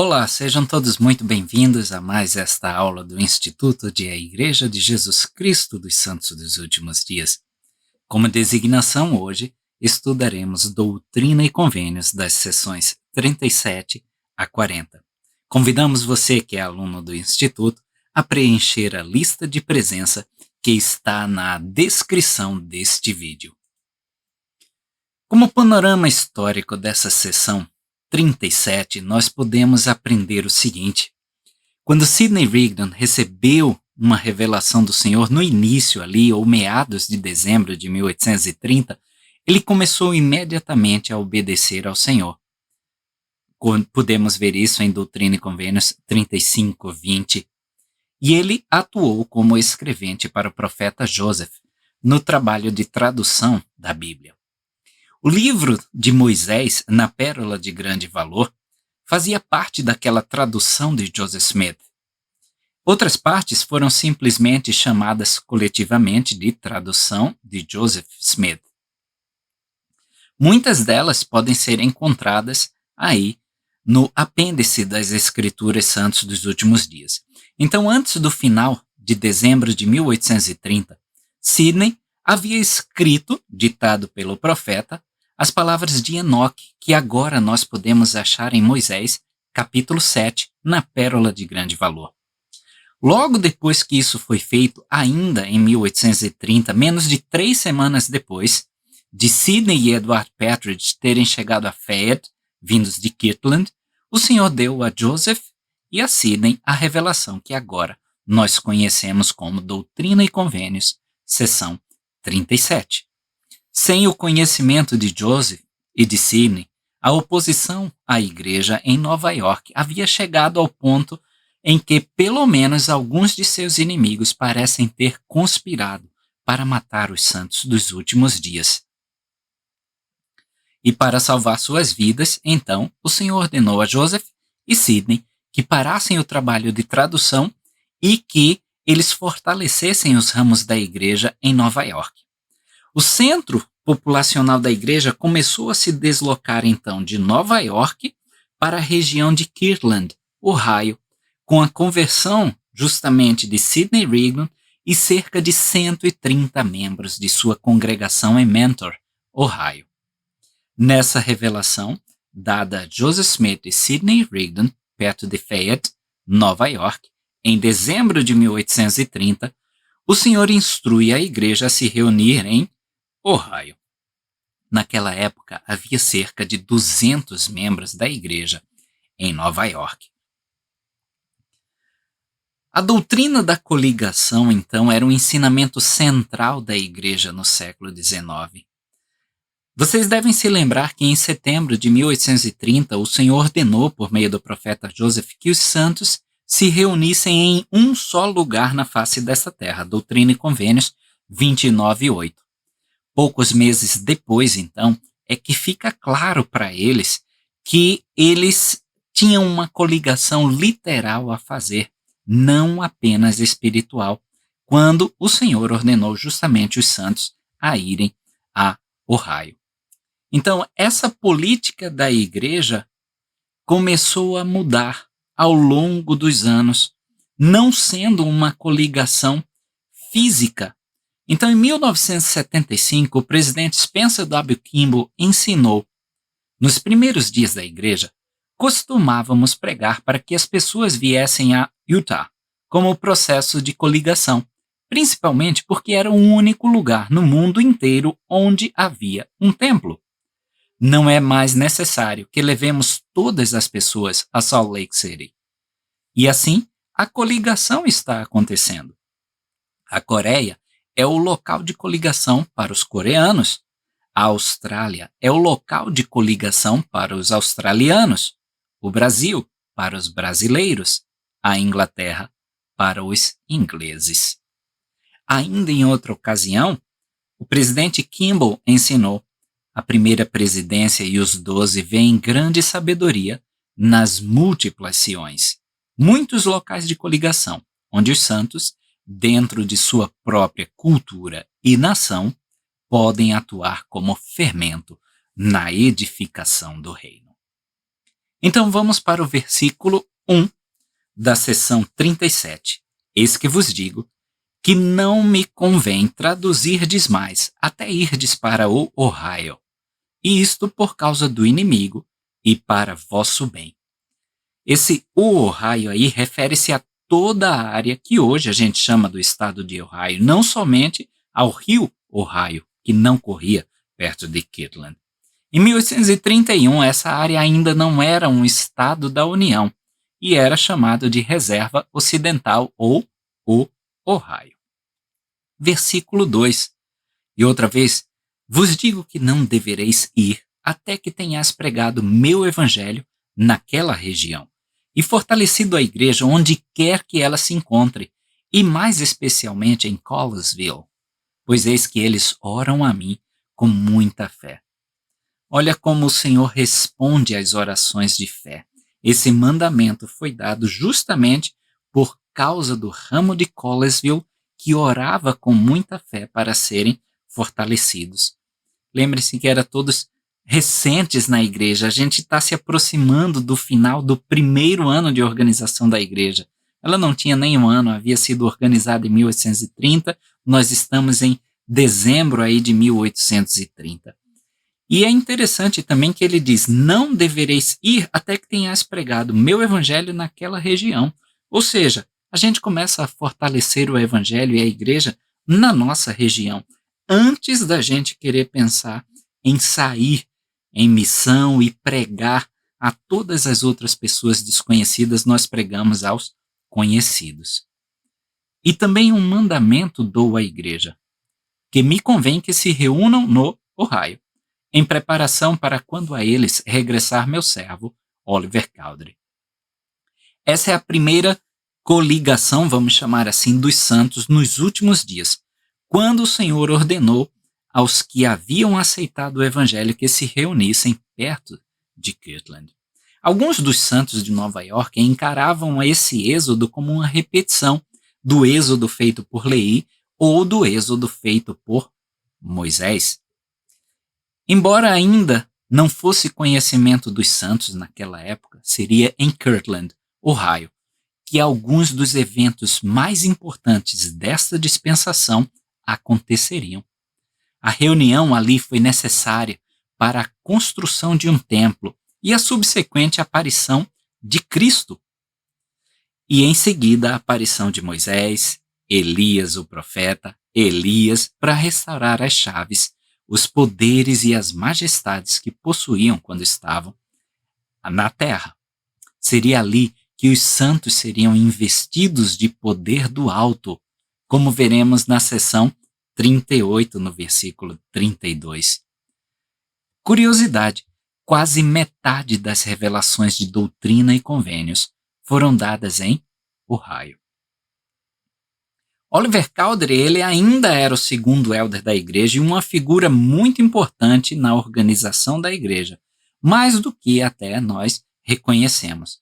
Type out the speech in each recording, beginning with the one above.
Olá, sejam todos muito bem-vindos a mais esta aula do Instituto de A Igreja de Jesus Cristo dos Santos dos Últimos Dias. Como designação hoje, estudaremos Doutrina e Convênios das sessões 37 a 40. Convidamos você que é aluno do Instituto a preencher a lista de presença que está na descrição deste vídeo. Como panorama histórico dessa sessão 37, nós podemos aprender o seguinte. Quando Sidney Rigdon recebeu uma revelação do Senhor no início ali, ou meados de dezembro de 1830, ele começou imediatamente a obedecer ao Senhor. Podemos ver isso em Doutrina e Convênios 35:20. E ele atuou como escrevente para o profeta Joseph no trabalho de tradução da Bíblia. O livro de Moisés, na Pérola de Grande Valor, fazia parte daquela tradução de Joseph Smith. Outras partes foram simplesmente chamadas coletivamente de tradução de Joseph Smith. Muitas delas podem ser encontradas aí no apêndice das Escrituras Santas dos Últimos Dias. Então, antes do final de dezembro de 1830, Sidney havia escrito, ditado pelo profeta, as palavras de Enoque, que agora nós podemos achar em Moisés, capítulo 7, na Pérola de Grande Valor. Logo depois que isso foi feito, ainda em 1830, menos de 3 semanas depois, de Sidney e Edward Partridge terem chegado a Fayette, vindos de Kirtland, o Senhor deu a Joseph e a Sidney a revelação que agora nós conhecemos como Doutrina e Convênios, seção 37. Sem o conhecimento de Joseph e de Sidney, a oposição à igreja em Nova York havia chegado ao ponto em que pelo menos alguns de seus inimigos parecem ter conspirado para matar os santos dos últimos dias. E para salvar suas vidas, então, o Senhor ordenou a Joseph e Sidney que parassem o trabalho de tradução e que eles fortalecessem os ramos da igreja em Nova York. O centro populacional da igreja começou a se deslocar então de Nova York para a região de Kirtland, Ohio, com a conversão justamente de Sidney Rigdon e cerca de 130 membros de sua congregação em Mentor, Ohio. Nessa revelação, dada a Joseph Smith e Sidney Rigdon, perto de Fayette, Nova York, em dezembro de 1830, o Senhor instrui a igreja a se reunir em Ohio. Naquela época, havia cerca de 200 membros da igreja em Nova York. A doutrina da coligação, então, era um ensinamento central da igreja no século XIX. Vocês devem se lembrar que em setembro de 1830, o Senhor ordenou, por meio do profeta Joseph, que os santos se reunissem em um só lugar na face dessa terra, Doutrina e Convênios 29:8. Poucos meses depois, então, é que fica claro para eles que eles tinham uma coligação literal a fazer, não apenas espiritual, quando o Senhor ordenou justamente os santos a irem a Ohio. Então, essa política da igreja começou a mudar ao longo dos anos, não sendo uma coligação física. Então, em 1975, o presidente Spencer W. Kimball ensinou: nos primeiros dias da igreja, costumávamos pregar para que as pessoas viessem a Utah como processo de coligação, principalmente porque era o único lugar no mundo inteiro onde havia um templo. Não é mais necessário que levemos todas as pessoas a Salt Lake City. E assim, a coligação está acontecendo. A Coreia é o local de coligação para os coreanos. A Austrália é o local de coligação para os australianos. O Brasil, para os brasileiros. A Inglaterra, para os ingleses. Ainda em outra ocasião, o presidente Kimball ensinou: a primeira presidência e os 12 veem grande sabedoria nas múltiplas siões, muitos locais de coligação, onde os santos, dentro de sua própria cultura e nação, podem atuar como fermento na edificação do reino. Então vamos para o versículo 1 da seção 37. Eis que vos digo que não me convém traduzirdes mais até irdes para o Ohio, e isto por causa do inimigo e para vosso bem. Esse Ohio aí refere-se a toda a área que hoje a gente chama do estado de Ohio, não somente ao rio Ohio, que não corria perto de Kirtland. Em 1831, essa área ainda não era um estado da União e era chamado de Reserva Ocidental ou o Ohio. Versículo 2. E outra vez, vos digo que não devereis ir até que tenhas pregado meu evangelho naquela região e fortalecido a igreja onde quer que ela se encontre, e mais especialmente em Collinsville, pois eis que eles oram a mim com muita fé. Olha como o Senhor responde às orações de fé. Esse mandamento foi dado justamente por causa do ramo de Collinsville que orava com muita fé para serem fortalecidos. Lembre-se que eram todos recentes na igreja. A gente está se aproximando do final do primeiro ano de organização da igreja. Ela não tinha nem um ano, havia sido organizada em 1830, nós estamos em dezembro aí de 1830. E é interessante também que ele diz, não devereis ir até que tenhas pregado meu evangelho naquela região. Ou seja, a gente começa a fortalecer o evangelho e a igreja na nossa região, antes da gente querer pensar em sair em missão e pregar a todas as outras pessoas desconhecidas, nós pregamos aos conhecidos. E também um mandamento dou à igreja, que me convém que se reúnam no Ohio, em preparação para quando a eles regressar meu servo, Oliver Cowdery. Essa é a primeira coligação, vamos chamar assim, dos santos nos últimos dias, quando o Senhor ordenou aos que haviam aceitado o evangelho que se reunissem perto de Kirtland. Alguns dos santos de Nova York encaravam esse êxodo como uma repetição do êxodo feito por Leí ou do êxodo feito por Moisés. Embora ainda não fosse conhecimento dos santos naquela época, seria em Kirtland, Ohio, que alguns dos eventos mais importantes desta dispensação aconteceriam. A reunião ali foi necessária para a construção de um templo e a subsequente aparição de Cristo. E em seguida a aparição de Moisés, Elias o profeta, Elias para restaurar as chaves, os poderes e as majestades que possuíam quando estavam na terra. Seria ali que os santos seriam investidos de poder do alto, como veremos na seção 38, no versículo 32. Curiosidade, quase metade das revelações de doutrina e convênios foram dadas em Ohio. Oliver Cowdery, ele ainda era o segundo elder da igreja e uma figura muito importante na organização da igreja, mais do que até nós reconhecemos.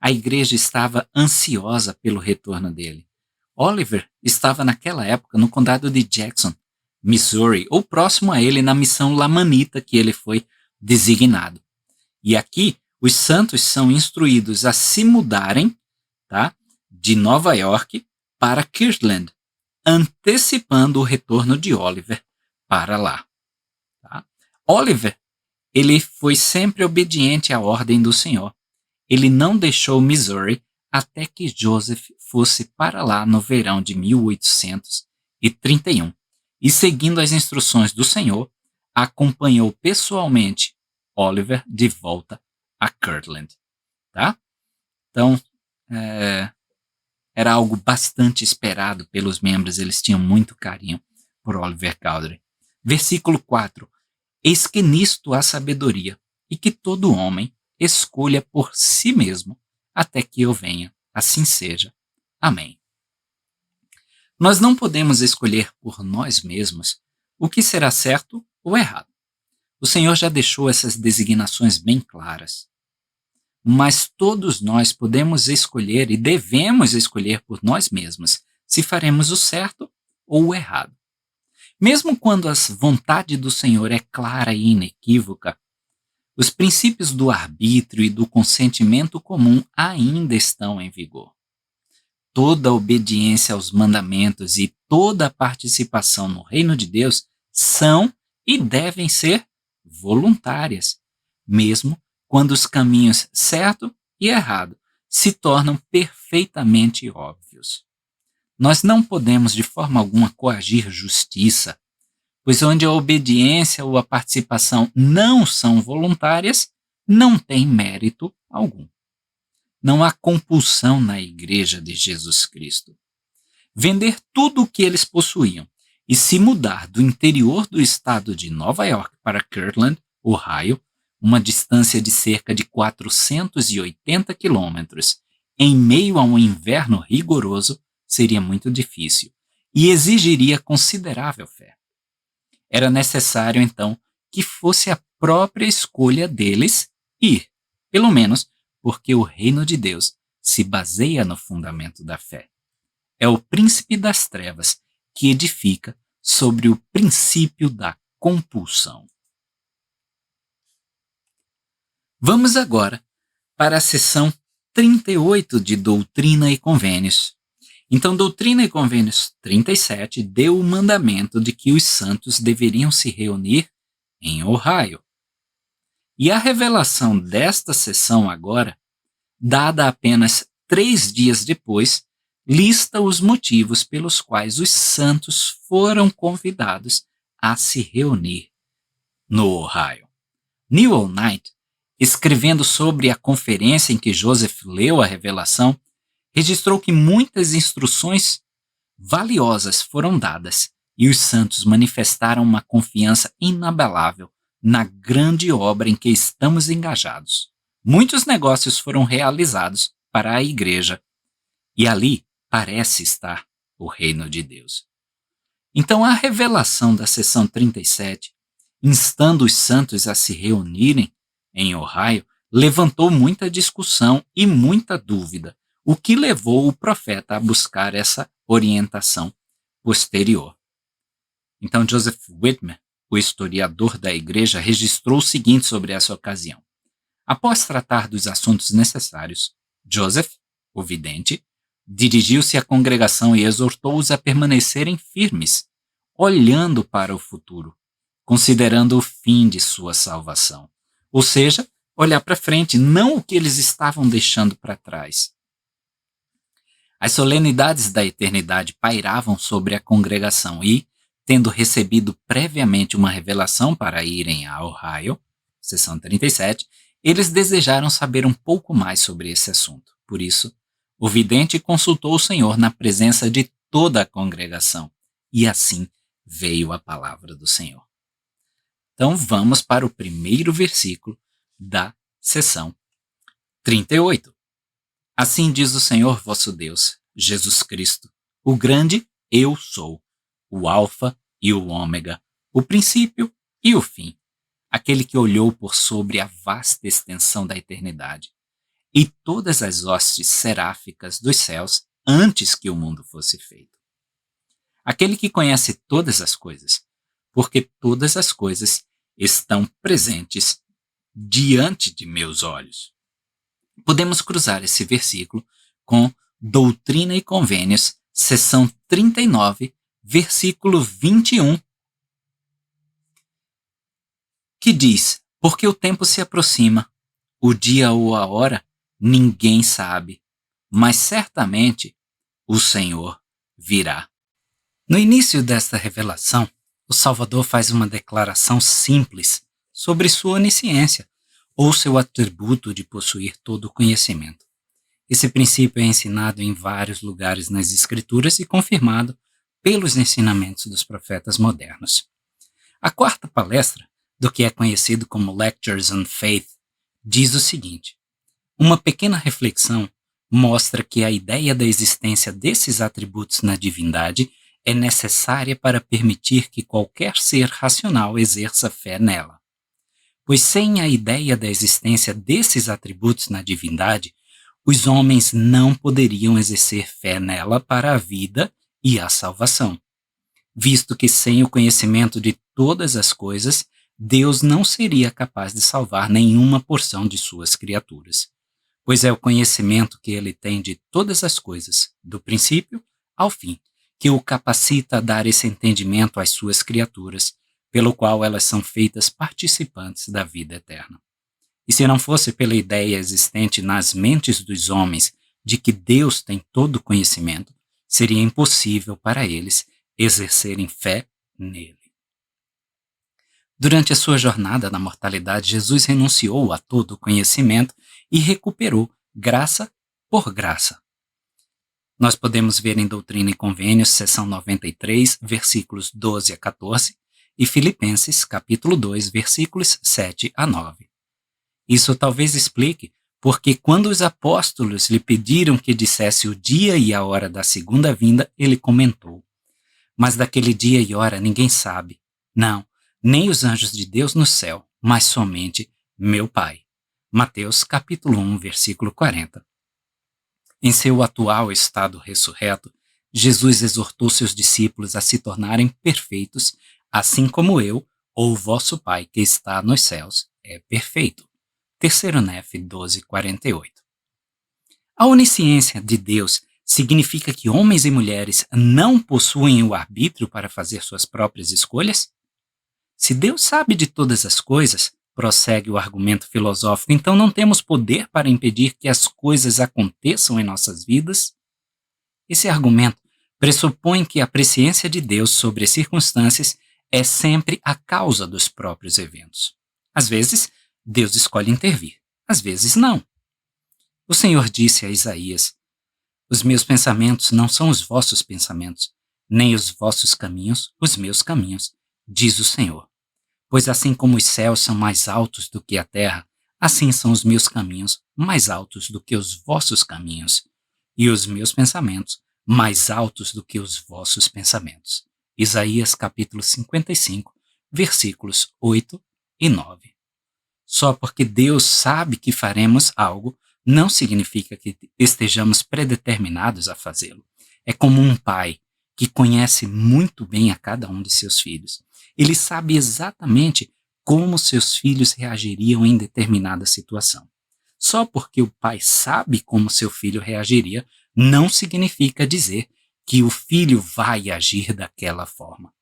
A igreja estava ansiosa pelo retorno dele. Oliver estava naquela época no condado de Jackson, Missouri, ou próximo a ele na missão lamanita que ele foi designado. E aqui os santos são instruídos a se mudarem, tá, de Nova York para Kirtland, antecipando o retorno de Oliver para lá. Tá? Oliver, ele foi sempre obediente à ordem do Senhor. Ele não deixou Missouri até que Joseph fosse para lá no verão de 1831. E seguindo as instruções do Senhor, acompanhou pessoalmente Oliver de volta a Kirtland. Tá? Então, era algo bastante esperado pelos membros, eles tinham muito carinho por Oliver Cowdery. Versículo 4. Eis que nisto há sabedoria, e que todo homem escolha por si mesmo, até que eu venha. Assim seja. Amém. Nós não podemos escolher por nós mesmos o que será certo ou errado. O Senhor já deixou essas designações bem claras. Mas todos nós podemos escolher e devemos escolher por nós mesmos se faremos o certo ou o errado. Mesmo quando a vontade do Senhor é clara e inequívoca, Os princípios do arbítrio e do consentimento comum ainda estão em vigor. Toda a obediência aos mandamentos e toda a participação no reino de Deus são e devem ser voluntárias, mesmo quando os caminhos certo e errado se tornam perfeitamente óbvios. Nós não podemos de forma alguma coagir justiça, pois onde a obediência ou a participação não são voluntárias, não tem mérito algum. Não há compulsão na Igreja de Jesus Cristo. Vender tudo o que eles possuíam e se mudar do interior do estado de Nova York para Kirtland, Ohio, uma distância de cerca de 480 quilômetros, em meio a um inverno rigoroso, seria muito difícil e exigiria considerável fé. Era necessário, então, que fosse a própria escolha deles ir, pelo menos porque o reino de Deus se baseia no fundamento da fé. É o príncipe das trevas que edifica sobre o princípio da compulsão. Vamos agora para a seção 38 de Doutrina e Convênios. Então, Doutrina e Convênios 37 deu o mandamento de que os santos deveriam se reunir em Ohio. E a revelação desta seção agora, dada apenas 3 dias depois, lista os motivos pelos quais os santos foram convidados a se reunir no Ohio. Newell Knight, escrevendo sobre a conferência em que Joseph leu a revelação, registrou que muitas instruções valiosas foram dadas e os santos manifestaram uma confiança inabalável na grande obra em que estamos engajados. Muitos negócios foram realizados para a igreja e ali parece estar o reino de Deus. Então a revelação da seção 37, instando os santos a se reunirem em Ohio, levantou muita discussão e muita dúvida, o que levou o profeta a buscar essa orientação posterior. Então Joseph Whitmer, o historiador da igreja, registrou o seguinte sobre essa ocasião. Após tratar dos assuntos necessários, Joseph, o vidente, dirigiu-se à congregação e exortou-os a permanecerem firmes, olhando para o futuro, considerando o fim de sua salvação. Ou seja, olhar para frente, não o que eles estavam deixando para trás. As solenidades da eternidade pairavam sobre a congregação e, tendo recebido previamente uma revelação para irem a Ohio, seção 37, eles desejaram saber um pouco mais sobre esse assunto. Por isso, o vidente consultou o Senhor na presença de toda a congregação, e assim veio a palavra do Senhor. Então vamos para o primeiro versículo da seção 38. Assim diz o Senhor vosso Deus, Jesus Cristo, o grande Eu Sou, o Alfa e o Ômega, o princípio e o fim, aquele que olhou por sobre a vasta extensão da eternidade, e todas as hostes seráficas dos céus antes que o mundo fosse feito. Aquele que conhece todas as coisas, porque todas as coisas estão presentes diante de meus olhos. Podemos cruzar esse versículo com Doutrina e Convênios, seção 39, versículo 21, que diz: porque o tempo se aproxima, o dia ou a hora, ninguém sabe, mas certamente o Senhor virá. No início desta revelação, o Salvador faz uma declaração simples sobre sua onisciência, ou seu atributo de possuir todo o conhecimento. Esse princípio é ensinado em vários lugares nas Escrituras e confirmado pelos ensinamentos dos profetas modernos. A quarta palestra, do que é conhecido como Lectures on Faith, diz o seguinte: uma pequena reflexão mostra que a ideia da existência desses atributos na divindade é necessária para permitir que qualquer ser racional exerça fé nela. Pois sem a ideia da existência desses atributos na divindade, os homens não poderiam exercer fé nela para a vida e a salvação, visto que sem o conhecimento de todas as coisas, Deus não seria capaz de salvar nenhuma porção de suas criaturas, pois é o conhecimento que ele tem de todas as coisas, do princípio ao fim, que o capacita a dar esse entendimento às suas criaturas, pelo qual elas são feitas participantes da vida eterna. E se não fosse pela ideia existente nas mentes dos homens de que Deus tem todo o conhecimento, seria impossível para eles exercerem fé nele. Durante a sua jornada na mortalidade, Jesus renunciou a todo o conhecimento e recuperou graça por graça. Nós podemos ver em Doutrina e Convênios, seção 93, versículos 12 a 14, e Filipenses, capítulo 2, versículos 7 a 9. Isso talvez explique porque quando os apóstolos lhe pediram que dissesse o dia e a hora da segunda vinda, ele comentou: mas daquele dia e hora ninguém sabe, não, nem os anjos de Deus no céu, mas somente meu Pai. Mateus capítulo 1, versículo 40. Em seu atual estado ressurreto, Jesus exortou seus discípulos a se tornarem perfeitos, assim como eu, ou vosso Pai que está nos céus, é perfeito. 3 Nef 12:48. A onisciência de Deus significa que homens e mulheres não possuem o arbítrio para fazer suas próprias escolhas? Se Deus sabe de todas as coisas, prossegue o argumento filosófico, então não temos poder para impedir que as coisas aconteçam em nossas vidas? Esse argumento pressupõe que a presciência de Deus sobre as circunstâncias é sempre a causa dos próprios eventos. Às vezes, Deus escolhe intervir, às vezes não. O Senhor disse a Isaías: os meus pensamentos não são os vossos pensamentos, nem os vossos caminhos os meus caminhos, diz o Senhor. Pois assim como os céus são mais altos do que a terra, assim são os meus caminhos mais altos do que os vossos caminhos, e os meus pensamentos mais altos do que os vossos pensamentos. Isaías capítulo 55, versículos 8 e 9. Só porque Deus sabe que faremos algo, não significa que estejamos predeterminados a fazê-lo. É como um pai que conhece muito bem a cada um de seus filhos. Ele sabe exatamente como seus filhos reagiriam em determinada situação. Só porque o pai sabe como seu filho reagiria, não significa dizer que o filho vai agir daquela forma.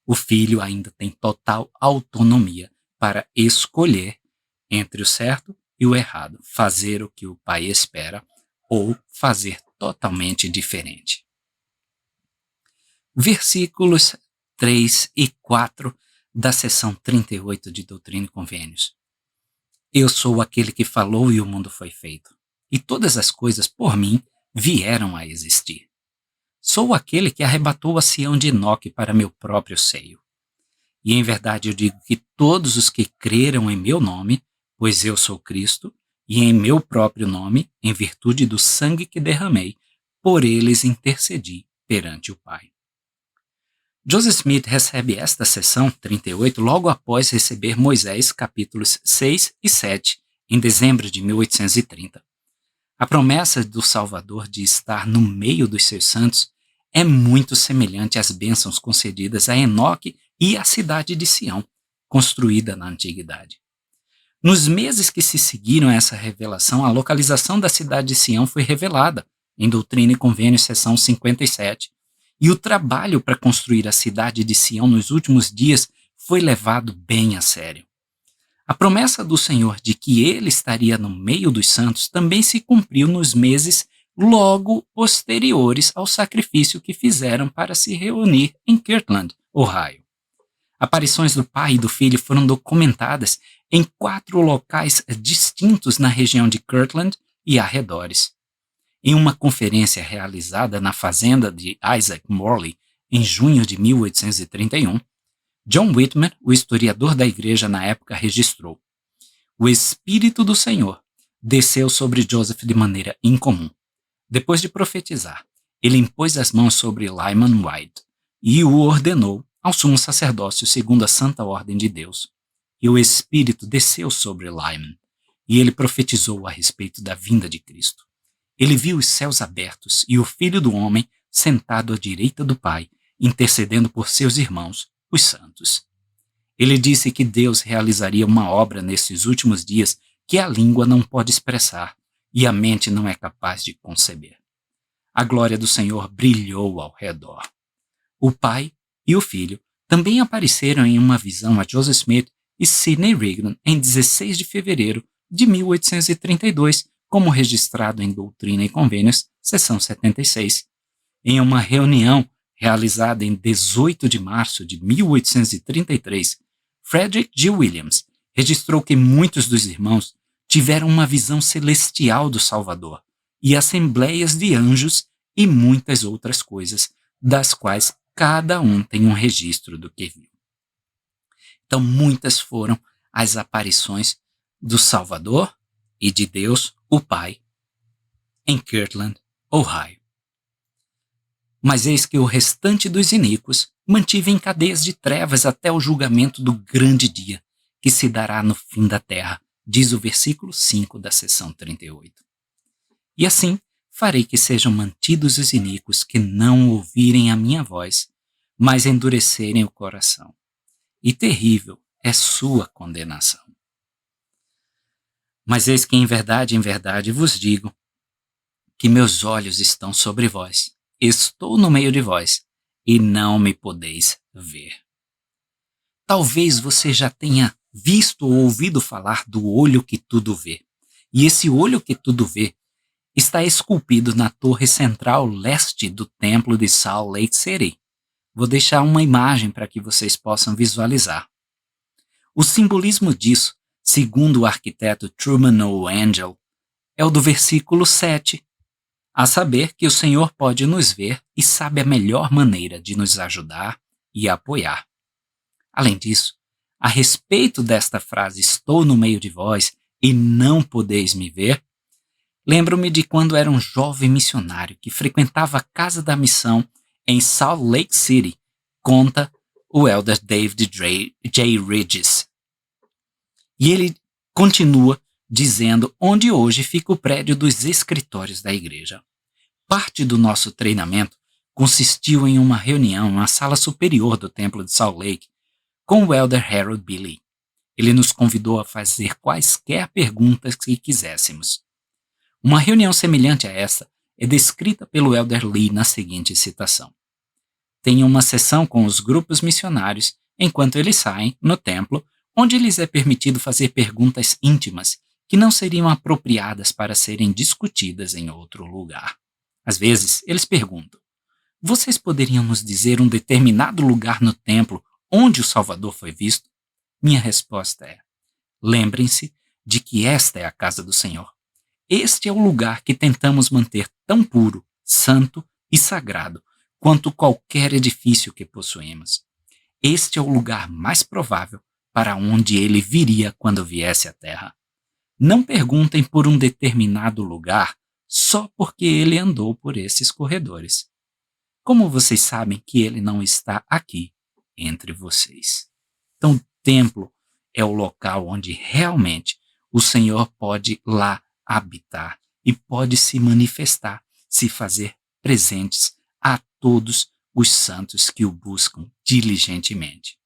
O filho ainda tem total autonomia para escolher entre o certo e o errado, fazer o que o pai espera ou fazer totalmente diferente. Versículos 3 e 4 da seção 38 de Doutrina e Convênios. Eu sou aquele que falou e o mundo foi feito, e todas as coisas por mim vieram a existir. Sou aquele que arrebatou a Sião de Enoque para meu próprio seio. E em verdade eu digo que todos os que creram em meu nome, pois eu sou Cristo, e em meu próprio nome, em virtude do sangue que derramei, por eles intercedi perante o Pai. Joseph Smith recebe esta seção 38 logo após receber Moisés capítulos 6 e 7, em dezembro de 1830. A promessa do Salvador de estar no meio dos seus santos é muito semelhante às bênçãos concedidas a Enoque e à cidade de Sião, construída na antiguidade. Nos meses que se seguiram a essa revelação, a localização da cidade de Sião foi revelada, em Doutrina e Convênios, seção 57, e o trabalho para construir a cidade de Sião nos últimos dias foi levado bem a sério. A promessa do Senhor de que ele estaria no meio dos santos também se cumpriu nos meses logo posteriores ao sacrifício que fizeram para se reunir em Kirtland, Ohio. Aparições do Pai e do Filho foram documentadas em 4 locais distintos na região de Kirtland e arredores. Em uma conferência realizada na fazenda de Isaac Morley em junho de 1831, John Whitmer, o historiador da igreja na época, registrou: o Espírito do Senhor desceu sobre Joseph de maneira incomum. Depois de profetizar, ele impôs as mãos sobre Lyman White e o ordenou ao sumo sacerdócio segundo a santa ordem de Deus. E o Espírito desceu sobre Lyman, e ele profetizou a respeito da vinda de Cristo. Ele viu os céus abertos e o Filho do Homem sentado à direita do Pai, intercedendo por seus irmãos, os santos. Ele disse que Deus realizaria uma obra nesses últimos dias que a língua não pode expressar e a mente não é capaz de conceber. A glória do Senhor brilhou ao redor. O pai e o filho também apareceram em uma visão a Joseph Smith e Sidney Rigdon em 16 de fevereiro de 1832, como registrado em Doutrina e Convênios, seção 76. Em uma reunião realizada em 18 de março de 1833, Frederick G. Williams registrou que muitos dos irmãos tiveram uma visão celestial do Salvador e assembleias de anjos e muitas outras coisas, das quais cada um tem um registro do que viu. Então, muitas foram as aparições do Salvador e de Deus, o Pai, em Kirtland, Ohio. Mas eis que o restante dos iníquos mantive em cadeias de trevas até o julgamento do grande dia, que se dará no fim da terra, diz o versículo 5 da seção 38. E assim farei que sejam mantidos os iníquos que não ouvirem a minha voz, mas endurecerem o coração. E terrível é sua condenação. Mas eis que em verdade vos digo que meus olhos estão sobre vós. Estou no meio de vós e não me podeis ver. Talvez você já tenha visto ou ouvido falar do olho que tudo vê. E esse olho que tudo vê está esculpido na torre central leste do templo de Salt Lake City. Vou deixar uma imagem para que vocês possam visualizar. O simbolismo disso, segundo o arquiteto Truman O. Angell, é o do versículo 7, a saber que o Senhor pode nos ver e sabe a melhor maneira de nos ajudar e apoiar. Além disso, a respeito desta frase "estou no meio de vós e não podeis me ver", lembro-me de quando era um jovem missionário que frequentava a Casa da Missão em Salt Lake City, conta o elder David J. Ridges. E ele continua dizendo onde hoje fica o prédio dos escritórios da igreja. Parte do nosso treinamento consistiu em uma reunião na sala superior do templo de Salt Lake com o elder Harold B. Lee. Ele nos convidou a fazer quaisquer perguntas que quiséssemos. Uma reunião semelhante a essa é descrita pelo elder Lee na seguinte citação: "Tenho uma sessão com os grupos missionários enquanto eles saem no templo, onde lhes é permitido fazer perguntas íntimas que não seriam apropriadas para serem discutidas em outro lugar. Às vezes, eles perguntam: vocês poderiam nos dizer um determinado lugar no templo onde o Salvador foi visto? Minha resposta é: lembrem-se de que esta é a casa do Senhor. Este é o lugar que tentamos manter tão puro, santo e sagrado quanto qualquer edifício que possuímos. Este é o lugar mais provável para onde ele viria quando viesse à terra. Não perguntem por um determinado lugar só porque ele andou por esses corredores. Como vocês sabem que ele não está aqui entre vocês?" Então, o templo é o local onde realmente o Senhor pode lá habitar e pode se manifestar, se fazer presentes a todos os santos que o buscam diligentemente.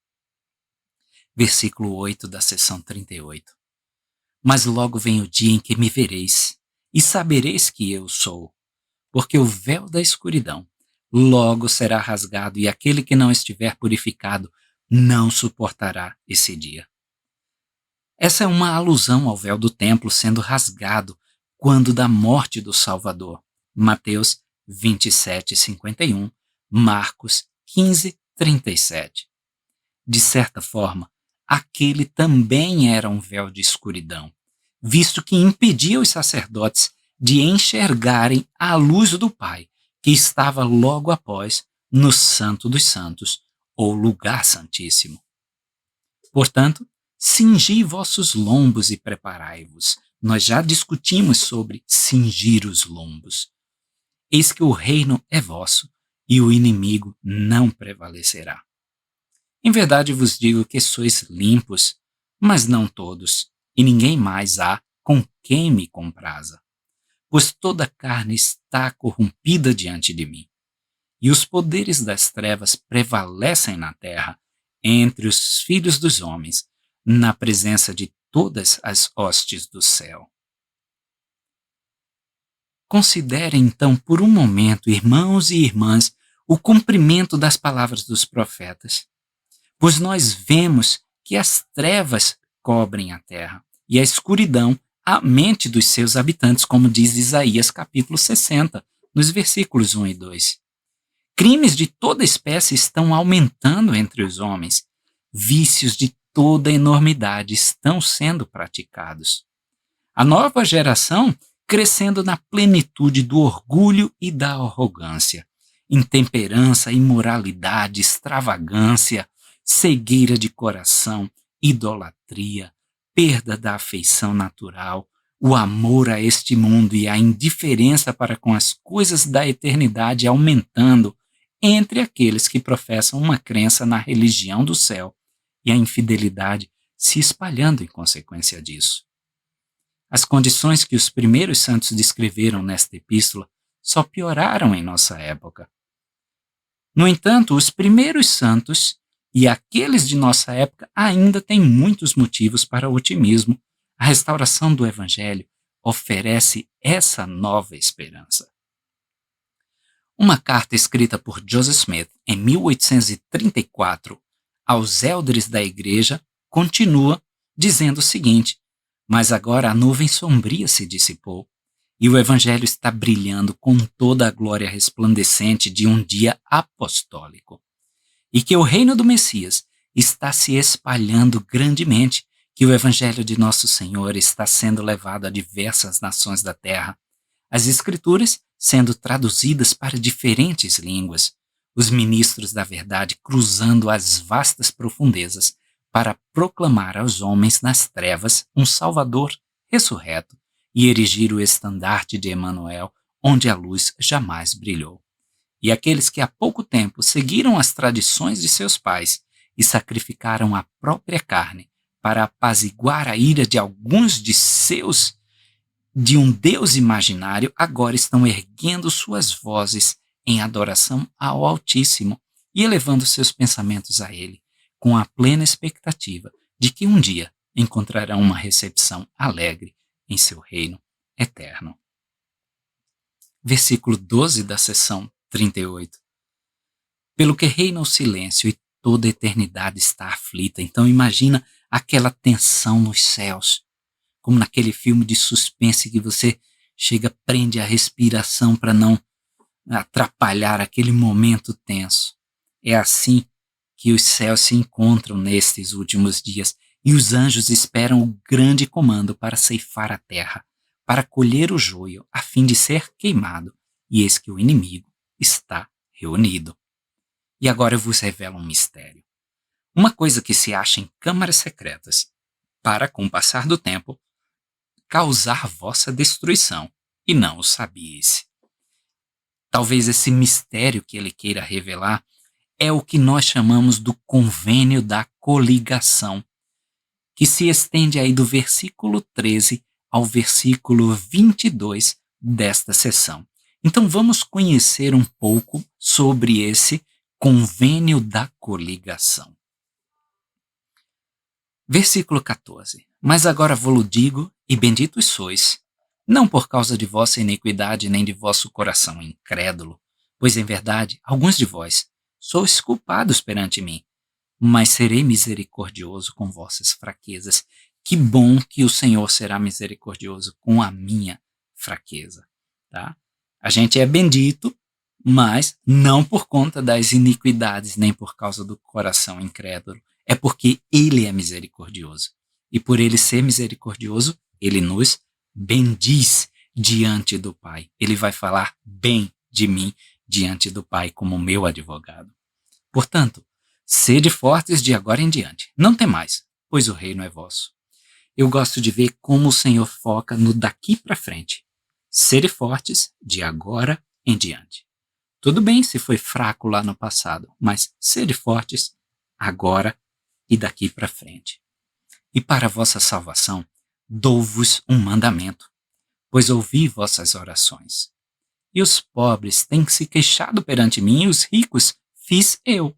Versículo 8 da seção 38. "Mas logo vem o dia em que me vereis, e sabereis que eu sou, porque o véu da escuridão logo será rasgado, e aquele que não estiver purificado não suportará esse dia." Essa é uma alusão ao véu do templo sendo rasgado quando da morte do Salvador. Mateus 27:51, Marcos 15:37. De certa forma, aquele também era um véu de escuridão, visto que impedia os sacerdotes de enxergarem a luz do Pai, que estava logo após no Santo dos Santos, ou Lugar Santíssimo. Portanto, cingi vossos lombos e preparai-vos. Nós já discutimos sobre cingir os lombos. Eis que o reino é vosso, e o inimigo não prevalecerá. Em verdade vos digo que sois limpos, mas não todos, e ninguém mais há com quem me compraza. Pois toda a carne está corrompida diante de mim, e os poderes das trevas prevalecem na terra, entre os filhos dos homens, na presença de todas as hostes do céu. Considere então por um momento, irmãos e irmãs, o cumprimento das palavras dos profetas, pois nós vemos que as trevas cobrem a terra e a escuridão a mente dos seus habitantes, como diz Isaías capítulo 60, nos versículos 1 e 2. Crimes de toda espécie estão aumentando entre os homens. Vícios de toda enormidade estão sendo praticados. A nova geração crescendo na plenitude do orgulho e da arrogância, intemperança, imoralidade, extravagância, cegueira de coração, idolatria, perda da afeição natural, o amor a este mundo e a indiferença para com as coisas da eternidade aumentando entre aqueles que professam uma crença na religião do céu e a infidelidade se espalhando em consequência disso. As condições que os primeiros santos descreveram nesta epístola só pioraram em nossa época. No entanto, os primeiros santos e aqueles de nossa época ainda têm muitos motivos para otimismo. A restauração do Evangelho oferece essa nova esperança. Uma carta escrita por Joseph Smith em 1834 aos eldres da igreja continua dizendo o seguinte: mas agora a nuvem sombria se dissipou e o Evangelho está brilhando com toda a glória resplandecente de um dia apostólico. E que o reino do Messias está se espalhando grandemente, que o Evangelho de nosso Senhor está sendo levado a diversas nações da terra, as Escrituras sendo traduzidas para diferentes línguas, os ministros da verdade cruzando as vastas profundezas para proclamar aos homens nas trevas um Salvador ressurreto e erigir o estandarte de Emanuel, onde a luz jamais brilhou. E aqueles que há pouco tempo seguiram as tradições de seus pais e sacrificaram a própria carne para apaziguar a ira de alguns de um Deus imaginário, agora estão erguendo suas vozes em adoração ao Altíssimo e elevando seus pensamentos a Ele, com a plena expectativa de que um dia encontrarão uma recepção alegre em seu reino eterno. Versículo 12 da seção 38. Pelo que reina o silêncio e toda a eternidade está aflita. Então imagina aquela tensão nos céus, como naquele filme de suspense que você chega, prende a respiração para não atrapalhar aquele momento tenso. É assim que os céus se encontram nestes últimos dias e os anjos esperam o grande comando para ceifar a terra, para colher o joio, a fim de ser queimado. E eis que o inimigo está reunido. E agora eu vos revelo um mistério. Uma coisa que se acha em câmaras secretas, para, com o passar do tempo, causar vossa destruição, e não o sabieis. Talvez esse mistério que ele queira revelar é o que nós chamamos do convênio da coligação, que se estende aí do versículo 13 ao versículo 22 desta sessão. Então vamos conhecer um pouco sobre esse convênio da coligação. Versículo 14. Mas agora vou-lo digo, e benditos sois, não por causa de vossa iniquidade, nem de vosso coração incrédulo, pois em verdade, alguns de vós sois culpados perante mim, mas serei misericordioso com vossas fraquezas. Que bom que o Senhor será misericordioso com a minha fraqueza, tá? A gente é bendito, mas não por conta das iniquidades, nem por causa do coração incrédulo. É porque Ele é misericordioso. E por Ele ser misericordioso, Ele nos bendiz diante do Pai. Ele vai falar bem de mim diante do Pai como meu advogado. Portanto, sede fortes de agora em diante. Não temais, pois o reino é vosso. Eu gosto de ver como o Senhor foca no daqui para frente. Sede fortes de agora em diante. Tudo bem se foi fraco lá no passado, mas sede fortes agora e daqui para frente. E para a vossa salvação, dou-vos um mandamento, pois ouvi vossas orações. E os pobres têm se queixado perante mim, e os ricos fiz eu.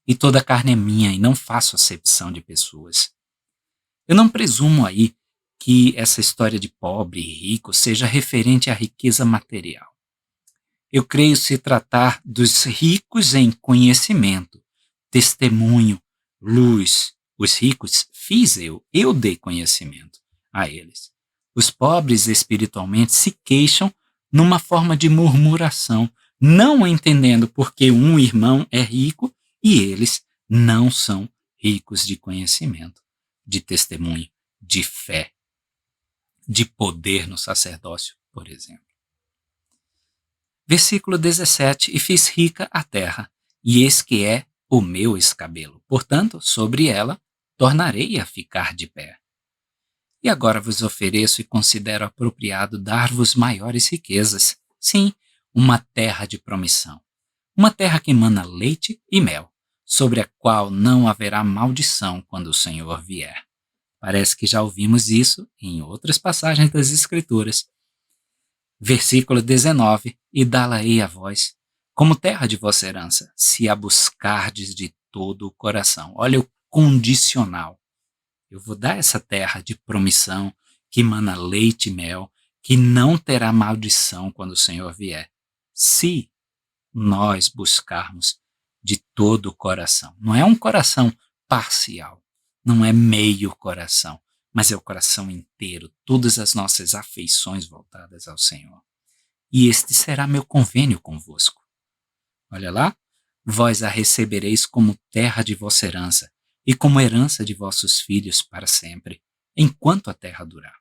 e toda a carne é minha, e não faço acepção de pessoas. Eu não presumo aí que essa história de pobre e rico seja referente à riqueza material. Eu creio se tratar dos ricos em conhecimento, testemunho, luz. Os ricos fiz eu dei conhecimento a eles. Os pobres espiritualmente se queixam numa forma de murmuração, não entendendo porque um irmão é rico e eles não são ricos de conhecimento, de testemunho, de fé, de poder no sacerdócio, por exemplo. Versículo 17: E fiz rica a terra, e eis que é o meu escabelo. Portanto, sobre ela tornarei a ficar de pé. E agora vos ofereço e considero apropriado dar-vos maiores riquezas. Sim, uma terra de promissão. Uma terra que emana leite e mel, sobre a qual não haverá maldição quando o Senhor vier. Parece que já ouvimos isso em outras passagens das Escrituras. Versículo 19: E dá-la-ei a vós, como terra de vossa herança, se a buscardes de todo o coração. Olha o condicional. Eu vou dar essa terra de promissão, que emana leite e mel, que não terá maldição quando o Senhor vier, se nós buscarmos de todo o coração. Não é um coração parcial, não é meio coração, mas é o coração inteiro, todas as nossas afeições voltadas ao Senhor. E este será meu convênio convosco. Olha lá, vós a recebereis como terra de vossa herança, e como herança de vossos filhos para sempre, enquanto a terra durar.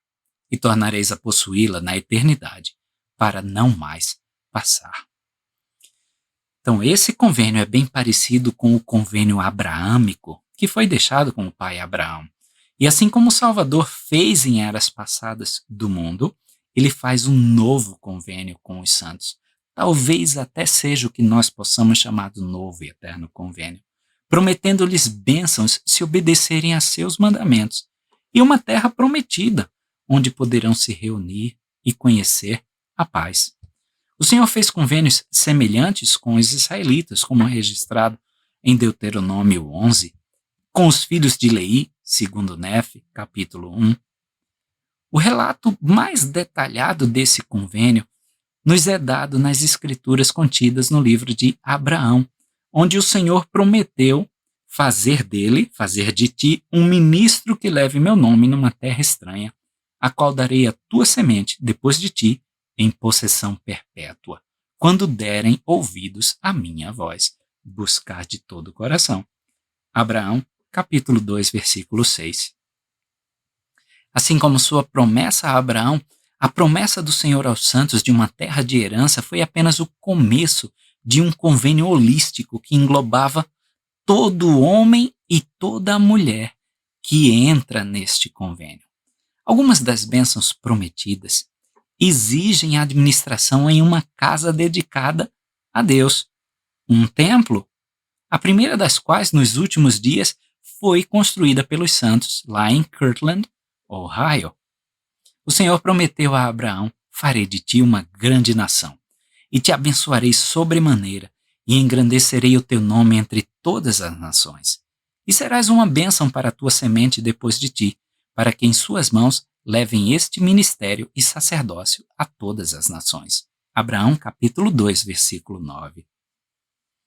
E tornareis a possuí-la na eternidade, para não mais passar. Então, esse convênio é bem parecido com o convênio abraâmico, que foi deixado com o pai Abraão. E assim como o Salvador fez em eras passadas do mundo, ele faz um novo convênio com os santos. Talvez até seja o que nós possamos chamar de novo e eterno convênio, prometendo-lhes bênçãos se obedecerem a seus mandamentos, e uma terra prometida, onde poderão se reunir e conhecer a paz. O Senhor fez convênios semelhantes com os israelitas, como é registrado em Deuteronômio 11, com os filhos de Leí, segundo Nefe, capítulo 1. O relato mais detalhado desse convênio nos é dado nas escrituras contidas no livro de Abraão, onde o Senhor prometeu fazer de ti, um ministro que leve meu nome numa terra estranha, a qual darei a tua semente depois de ti, em possessão perpétua, quando derem ouvidos à minha voz, buscar de todo o coração. Abraão, capítulo 2, versículo 6. Assim como sua promessa a Abraão, a promessa do Senhor aos santos de uma terra de herança foi apenas o começo de um convênio holístico que englobava todo homem e toda a mulher que entra neste convênio. Algumas das bênçãos prometidas exigem a administração em uma casa dedicada a Deus, um templo, a primeira das quais, nos últimos dias, foi construída pelos santos lá em Kirtland, Ohio. O Senhor prometeu a Abraão: farei de ti uma grande nação, e te abençoarei sobremaneira, e engrandecerei o teu nome entre todas as nações. E serás uma bênção para a tua semente depois de ti, para que em suas mãos levem este ministério e sacerdócio a todas as nações. Abraão, capítulo 2, versículo 9.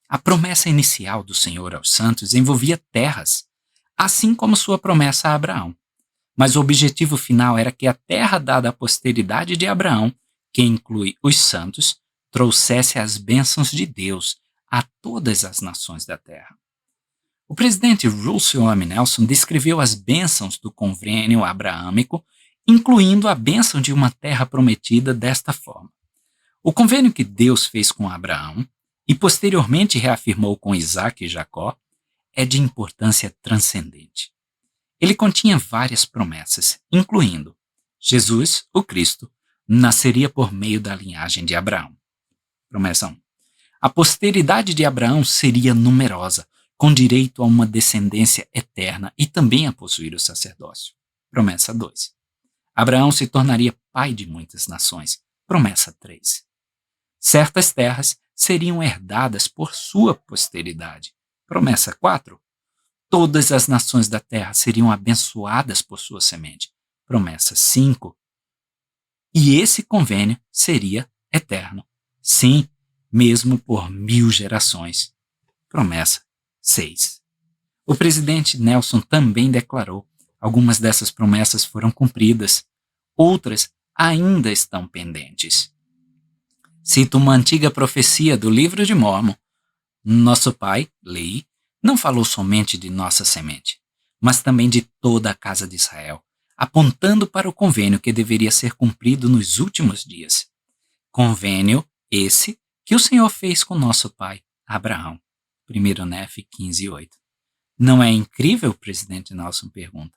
A promessa inicial do Senhor aos santos envolvia terras, assim como sua promessa a Abraão. Mas o objetivo final era que a terra dada à posteridade de Abraão, que inclui os santos, trouxesse as bênçãos de Deus a todas as nações da terra. O presidente Russell M. Nelson descreveu as bênçãos do convênio abraâmico, incluindo a bênção de uma terra prometida desta forma. O convênio que Deus fez com Abraão e posteriormente reafirmou com Isaac e Jacó é de importância transcendente. Ele continha várias promessas, incluindo: Jesus, o Cristo, nasceria por meio da linhagem de Abraão. Promessa 1. A posteridade de Abraão seria numerosa, com direito a uma descendência eterna e também a possuir o sacerdócio. Promessa 2. Abraão se tornaria pai de muitas nações. Promessa 3. Certas terras seriam herdadas por sua posteridade. Promessa 4. Todas as nações da terra seriam abençoadas por sua semente. Promessa 5. E esse convênio seria eterno. Sim, mesmo por 1000 gerações. Promessa 6. O presidente Nelson também declarou: algumas dessas promessas foram cumpridas, outras ainda estão pendentes. Cito uma antiga profecia do livro de Mórmon. Nosso pai, Lei, não falou somente de nossa semente, mas também de toda a casa de Israel, apontando para o convênio que deveria ser cumprido nos últimos dias. Convênio esse que o Senhor fez com nosso pai, Abraão. 1 Nefe 15:8. Não é incrível, o presidente Nelson pergunta?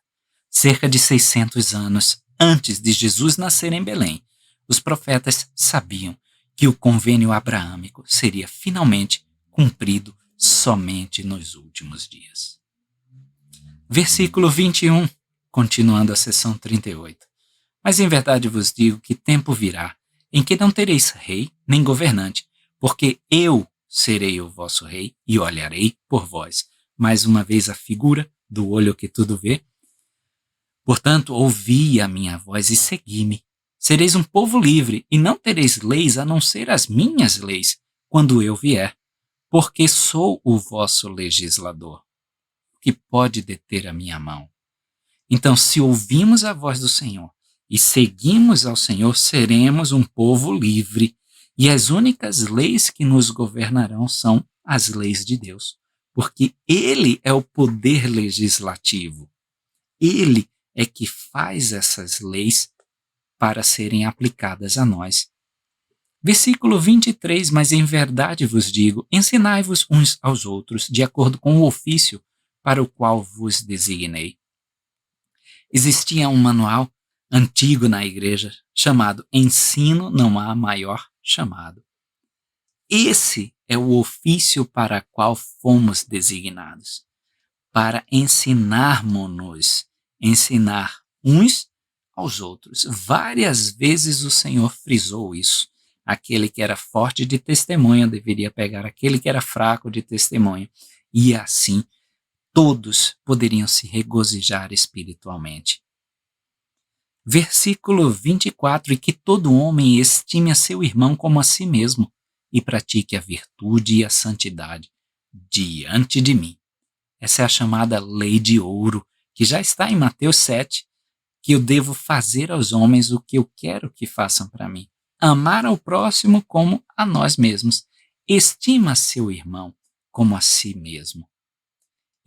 Cerca de 600 anos antes de Jesus nascer em Belém, os profetas sabiam que o convênio abraâmico seria finalmente cumprido somente nos últimos dias. Versículo 21, continuando a seção 38. Mas em verdade vos digo que tempo virá em que não tereis rei nem governante, porque eu serei o vosso rei e olharei por vós. Mais uma vez a figura do olho que tudo vê. Portanto, ouvi a minha voz e segui-me. Sereis um povo livre, e não tereis leis a não ser as minhas leis, quando eu vier, porque sou o vosso legislador, que pode deter a minha mão. Então, se ouvimos a voz do Senhor e seguimos ao Senhor, seremos um povo livre, e as únicas leis que nos governarão são as leis de Deus, porque Ele é o poder legislativo. Ele é que faz essas leis para serem aplicadas a nós. Versículo 23, mas em verdade vos digo, ensinai-vos uns aos outros, de acordo com o ofício para o qual vos designei. Existia um manual antigo na igreja chamado Ensino Não Há Maior Chamado. Esse é o ofício para o qual fomos designados, para ensinarmos-nos, ensinar uns aos outros. Várias vezes o Senhor frisou isso. Aquele que era forte de testemunho deveria pegar aquele que era fraco de testemunho, e assim todos poderiam se regozijar espiritualmente. Versículo 24, e que todo homem estime a seu irmão como a si mesmo, e pratique a virtude e a santidade diante de mim. Essa é a chamada lei de ouro, que já está em Mateus 7, que eu devo fazer aos homens o que eu quero que façam para mim. Amar ao próximo como a nós mesmos. Estima seu irmão como a si mesmo.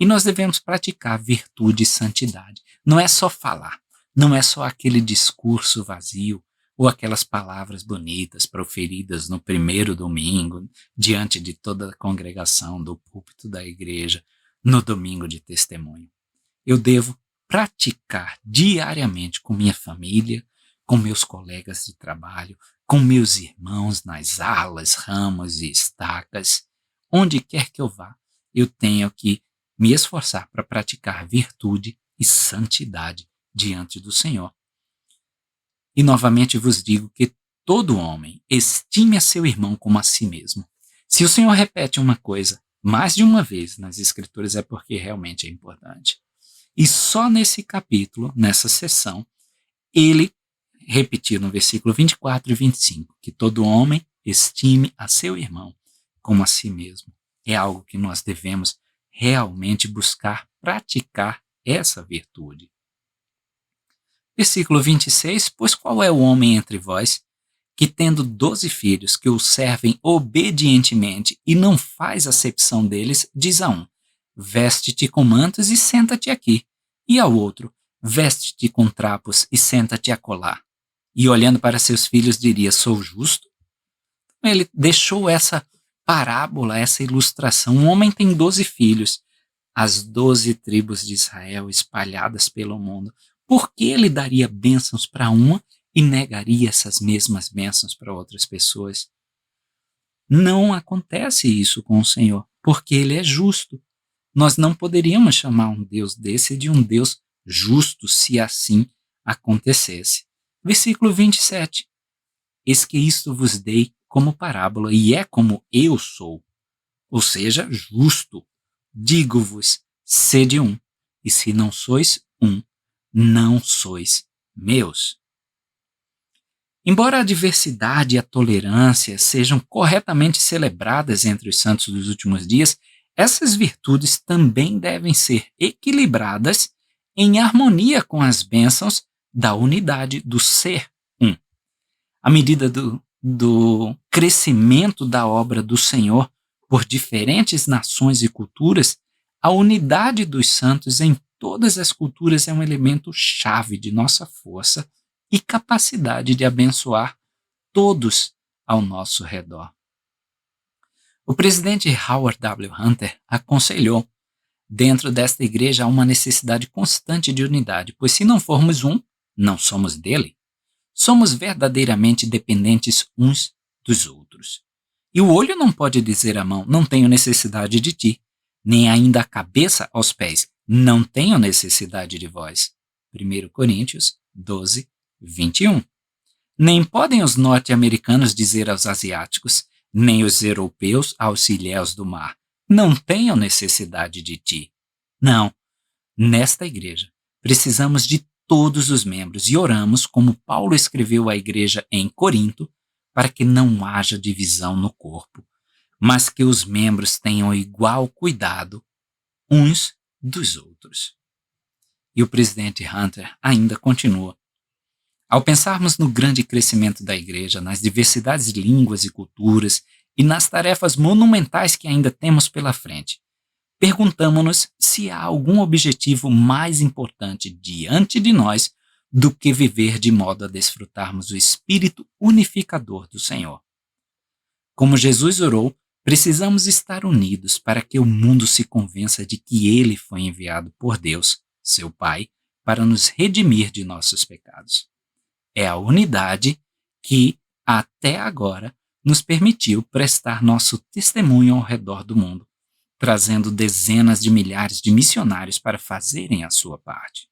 E nós devemos praticar virtude e santidade. Não é só falar, não é só aquele discurso vazio ou aquelas palavras bonitas proferidas no primeiro domingo, diante de toda a congregação do púlpito da igreja, no domingo de testemunho. Eu devo praticar diariamente com minha família, com meus colegas de trabalho, com meus irmãos nas alas, ramos e estacas. Onde quer que eu vá, eu tenho que me esforçar para praticar virtude e santidade diante do Senhor. E novamente vos digo que todo homem estime a seu irmão como a si mesmo. Se o Senhor repete uma coisa mais de uma vez nas Escrituras, é porque realmente é importante. E só nesse capítulo, nessa sessão, ele repetiu no versículo 24 e 25, que todo homem estime a seu irmão como a si mesmo. É algo que nós devemos realmente buscar praticar essa virtude. Versículo 26, pois qual é o homem entre vós que, tendo 12 filhos que o servem obedientemente e não faz acepção deles, diz a um, veste-te com mantos e senta-te aqui, e ao outro, veste-te com trapos e senta-te acolá. E olhando para seus filhos diria, sou justo? Ele deixou essa parábola, essa ilustração. Um homem tem 12 filhos, as 12 tribos de Israel espalhadas pelo mundo. Por que ele daria bênçãos para uma e negaria essas mesmas bênçãos para outras pessoas? Não acontece isso com o Senhor, porque ele é justo. Nós não poderíamos chamar um Deus desse de um Deus justo se assim acontecesse. Versículo 27. Eis que isto vos dei como parábola, e é como eu sou, ou seja, justo. Digo-vos, sede um, e se não sois um, não sois meus. Embora a diversidade e a tolerância sejam corretamente celebradas entre os santos dos últimos dias, essas virtudes também devem ser equilibradas em harmonia com as bênçãos da unidade do ser um. À medida do crescimento da obra do Senhor por diferentes nações e culturas, a unidade dos santos em todas as culturas é um elemento chave de nossa força e capacidade de abençoar todos ao nosso redor. O presidente Howard W. Hunter aconselhou: dentro desta igreja há uma necessidade constante de unidade, pois se não formos um, não somos dele. Somos verdadeiramente dependentes uns dos outros. E o olho não pode dizer à mão, não tenho necessidade de ti, nem ainda a cabeça aos pés, não tenho necessidade de vós. 1 Coríntios 12, 21. Nem podem os norte-americanos dizer aos asiáticos, nem os europeus aos ilhéus do mar, não tenho necessidade de ti. Não, nesta igreja precisamos de todos os membros e oramos, como Paulo escreveu à igreja em Corinto, para que não haja divisão no corpo, mas que os membros tenham igual cuidado uns dos outros. E o presidente Hunter ainda continua: ao pensarmos no grande crescimento da igreja, nas diversidades de línguas e culturas e nas tarefas monumentais que ainda temos pela frente, perguntamos-nos se há algum objetivo mais importante diante de nós do que viver de modo a desfrutarmos o espírito unificador do Senhor. Como Jesus orou, precisamos estar unidos para que o mundo se convença de que ele foi enviado por Deus, seu Pai, para nos redimir de nossos pecados. É a unidade que, até agora, nos permitiu prestar nosso testemunho ao redor do mundo, trazendo dezenas de milhares de missionários para fazerem a sua parte.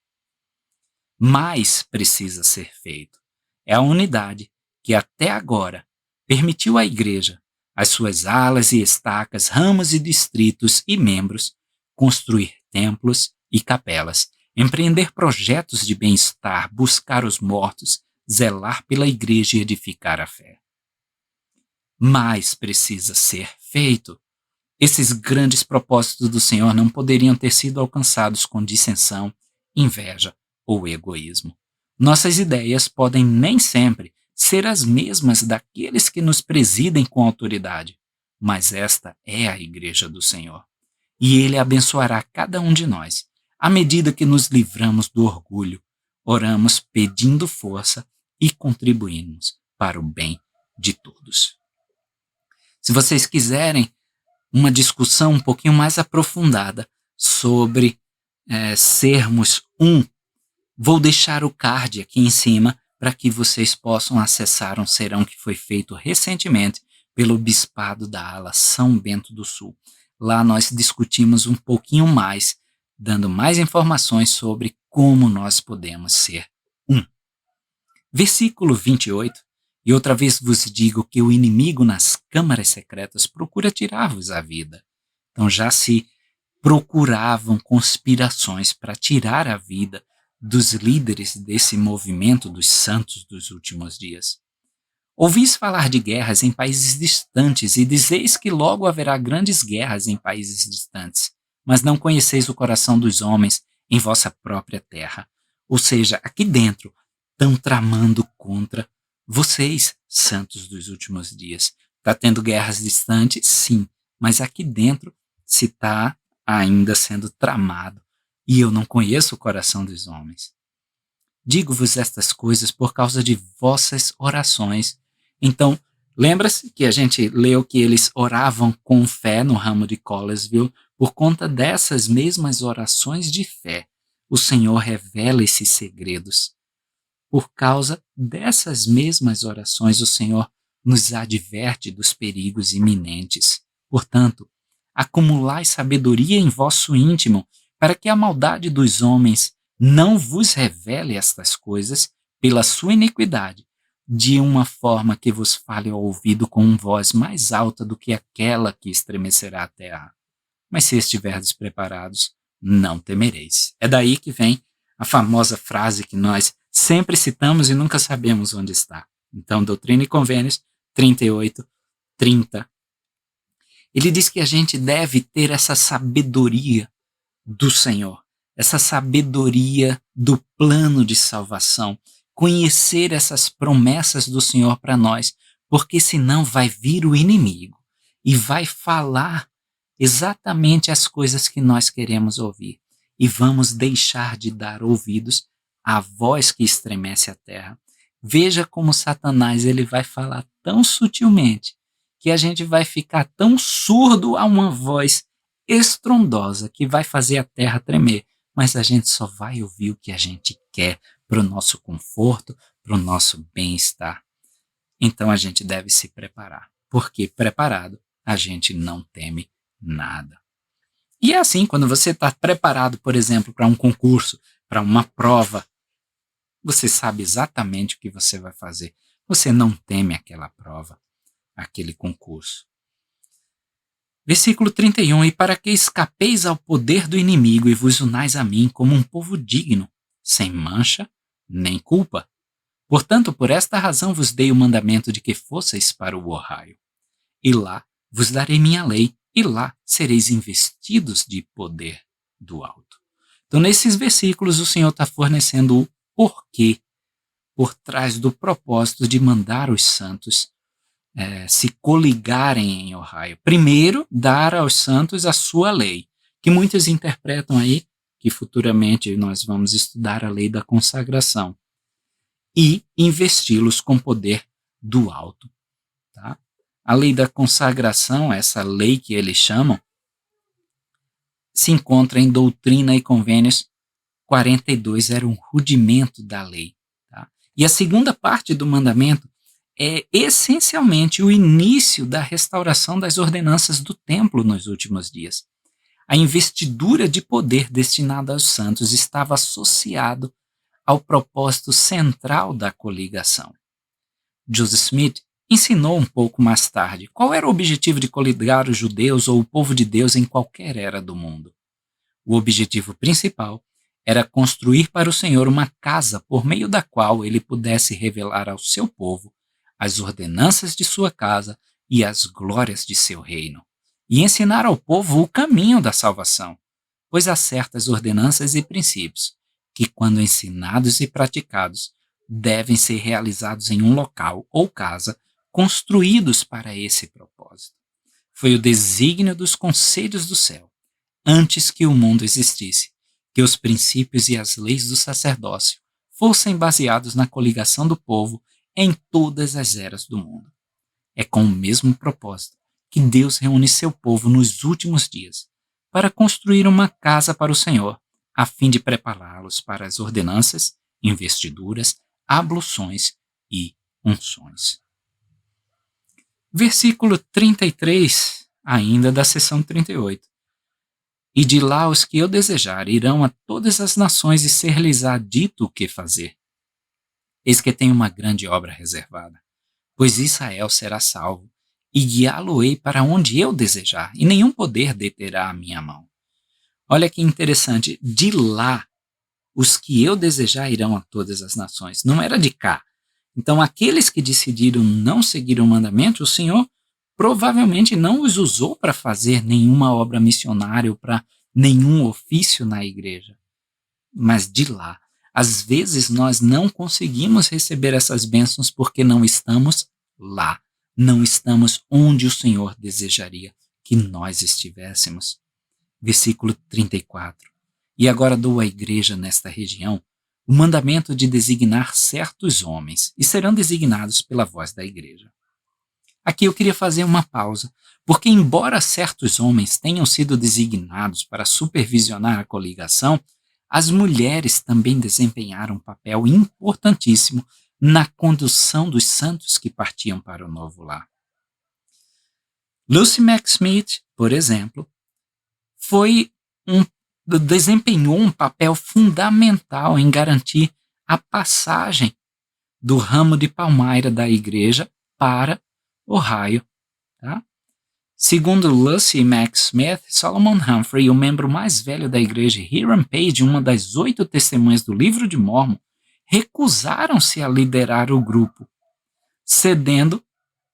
Mais precisa ser feito. É a unidade que, até agora, permitiu à igreja, as suas alas e estacas, ramos e distritos e membros, construir templos e capelas, empreender projetos de bem-estar, buscar os mortos, zelar pela igreja e edificar a fé. Mais precisa ser feito. Esses grandes propósitos do Senhor não poderiam ter sido alcançados com dissensão, inveja ou egoísmo. Nossas ideias podem nem sempre ser as mesmas daqueles que nos presidem com autoridade, mas esta é a igreja do Senhor. E Ele abençoará cada um de nós, à medida que nos livramos do orgulho, oramos pedindo força e contribuímos para o bem de todos. Se vocês quiserem uma discussão um pouquinho mais aprofundada sobre sermos um, vou deixar o card aqui em cima para que vocês possam acessar um serão que foi feito recentemente pelo Bispado da Ala São Bento do Sul. Lá nós discutimos um pouquinho mais, dando mais informações sobre como nós podemos ser um. Versículo 28. E outra vez vos digo que o inimigo nas câmaras secretas procura tirar-vos a vida. Então já se procuravam conspirações para tirar a vida dos líderes desse movimento dos santos dos últimos dias. Ouvis falar de guerras em países distantes e dizeis que logo haverá grandes guerras em países distantes, mas não conheceis o coração dos homens em vossa própria terra. Ou seja, aqui dentro estão tramando contra vocês, santos dos últimos dias. Está tendo guerras distantes? Sim, mas aqui dentro se está ainda sendo tramado, e eu não conheço o coração dos homens. Digo-vos estas coisas por causa de vossas orações. Então, lembra-se que a gente leu que eles oravam com fé no ramo de Collinsville. Por conta dessas mesmas orações de fé, o Senhor revela esses segredos. Por causa dessas mesmas orações, o Senhor nos adverte dos perigos iminentes. Portanto, acumulai sabedoria em vosso íntimo, para que a maldade dos homens não vos revele estas coisas pela sua iniquidade, de uma forma que vos fale ao ouvido com voz mais alta do que aquela que estremecerá a terra. mas se estiverdes preparados, não temereis. É daí que vem a famosa frase que nós sempre citamos e nunca sabemos onde está. Então, Doutrina e Convênios 38, 30. Ele diz que a gente deve ter essa sabedoria do Senhor, essa sabedoria do plano de salvação, conhecer essas promessas do Senhor para nós, porque senão vai vir o inimigo e vai falar exatamente as coisas que nós queremos ouvir e vamos deixar de dar ouvidos à voz que estremece a terra. Veja como Satanás ele vai falar tão sutilmente que a gente vai ficar tão surdo a uma voz estrondosa que vai fazer a terra tremer, mas a gente só vai ouvir o que a gente quer para o nosso conforto, para o nosso bem-estar. Então a gente deve se preparar, porque preparado a gente não teme nada. E é assim, quando você está preparado, por exemplo, para um concurso, para uma prova, você sabe exatamente o que você vai fazer. Você não teme aquela prova, aquele concurso. Versículo 31, e para que escapeis ao poder do inimigo e vos unais a mim como um povo digno, sem mancha nem culpa. Portanto, por esta razão vos dei o mandamento de que fosseis para o Ohio. E lá vos darei minha lei, e lá sereis investidos de poder do alto. Então, nesses versículos, o Senhor está fornecendo o porquê por trás do propósito de mandar os santos se coligarem em Ohio. Primeiro, dar aos santos a sua lei, que muitos interpretam aí, que futuramente nós vamos estudar a lei da consagração, e investi-los com poder do alto. Tá? A lei da consagração, essa lei que eles chamam, se encontra em Doutrina e Convênios 42, era um rudimento da lei. Tá? E a segunda parte do mandamento é essencialmente o início da restauração das ordenanças do templo nos últimos dias. A investidura de poder destinada aos santos estava associado ao propósito central da coligação. Joseph Smith ensinou um pouco mais tarde qual era o objetivo de coligar os judeus ou o povo de Deus em qualquer era do mundo. O objetivo principal era construir para o Senhor uma casa por meio da qual ele pudesse revelar ao seu povo as ordenanças de sua casa e as glórias de seu reino, e ensinar ao povo o caminho da salvação, pois há certas ordenanças e princípios que, quando ensinados e praticados, devem ser realizados em um local ou casa construídos para esse propósito. Foi o desígnio dos conselhos do céu, antes que o mundo existisse, que os princípios e as leis do sacerdócio fossem baseados na coligação do povo em todas as eras do mundo. É com o mesmo propósito que Deus reúne seu povo nos últimos dias, para construir uma casa para o Senhor, a fim de prepará-los para as ordenanças, investiduras, abluções e unções. Versículo 33, ainda da seção 38. E de lá os que eu desejar irão a todas as nações e ser-lhes-á dito o que fazer. Eis que tenho uma grande obra reservada, pois Israel será salvo, e guiá-lo-ei para onde eu desejar, e nenhum poder deterá a minha mão. Olha que interessante, de lá, os que eu desejar irão a todas as nações, não era de cá. Então, aqueles que decidiram não seguir o mandamento, o Senhor provavelmente não os usou para fazer nenhuma obra missionária ou para nenhum ofício na igreja. Mas de lá, às vezes nós não conseguimos receber essas bênçãos porque não estamos lá, não estamos onde o Senhor desejaria que nós estivéssemos. Versículo 34. E agora dou à igreja nesta região o mandamento de designar certos homens, e serão designados pela voz da igreja. Aqui eu queria fazer uma pausa, porque embora certos homens tenham sido designados para supervisionar a coligação, as mulheres também desempenharam um papel importantíssimo na condução dos santos que partiam para o novo lar. Lucy Mack Smith, por exemplo, desempenhou um papel fundamental em garantir a passagem do ramo de palmaira da igreja para Ohio. Tá? Segundo Lucy Mack Smith, Solomon Humphrey, o membro mais velho da igreja, e Hiram Page, uma das 8 testemunhas do Livro de Mórmon, recusaram-se a liderar o grupo, cedendo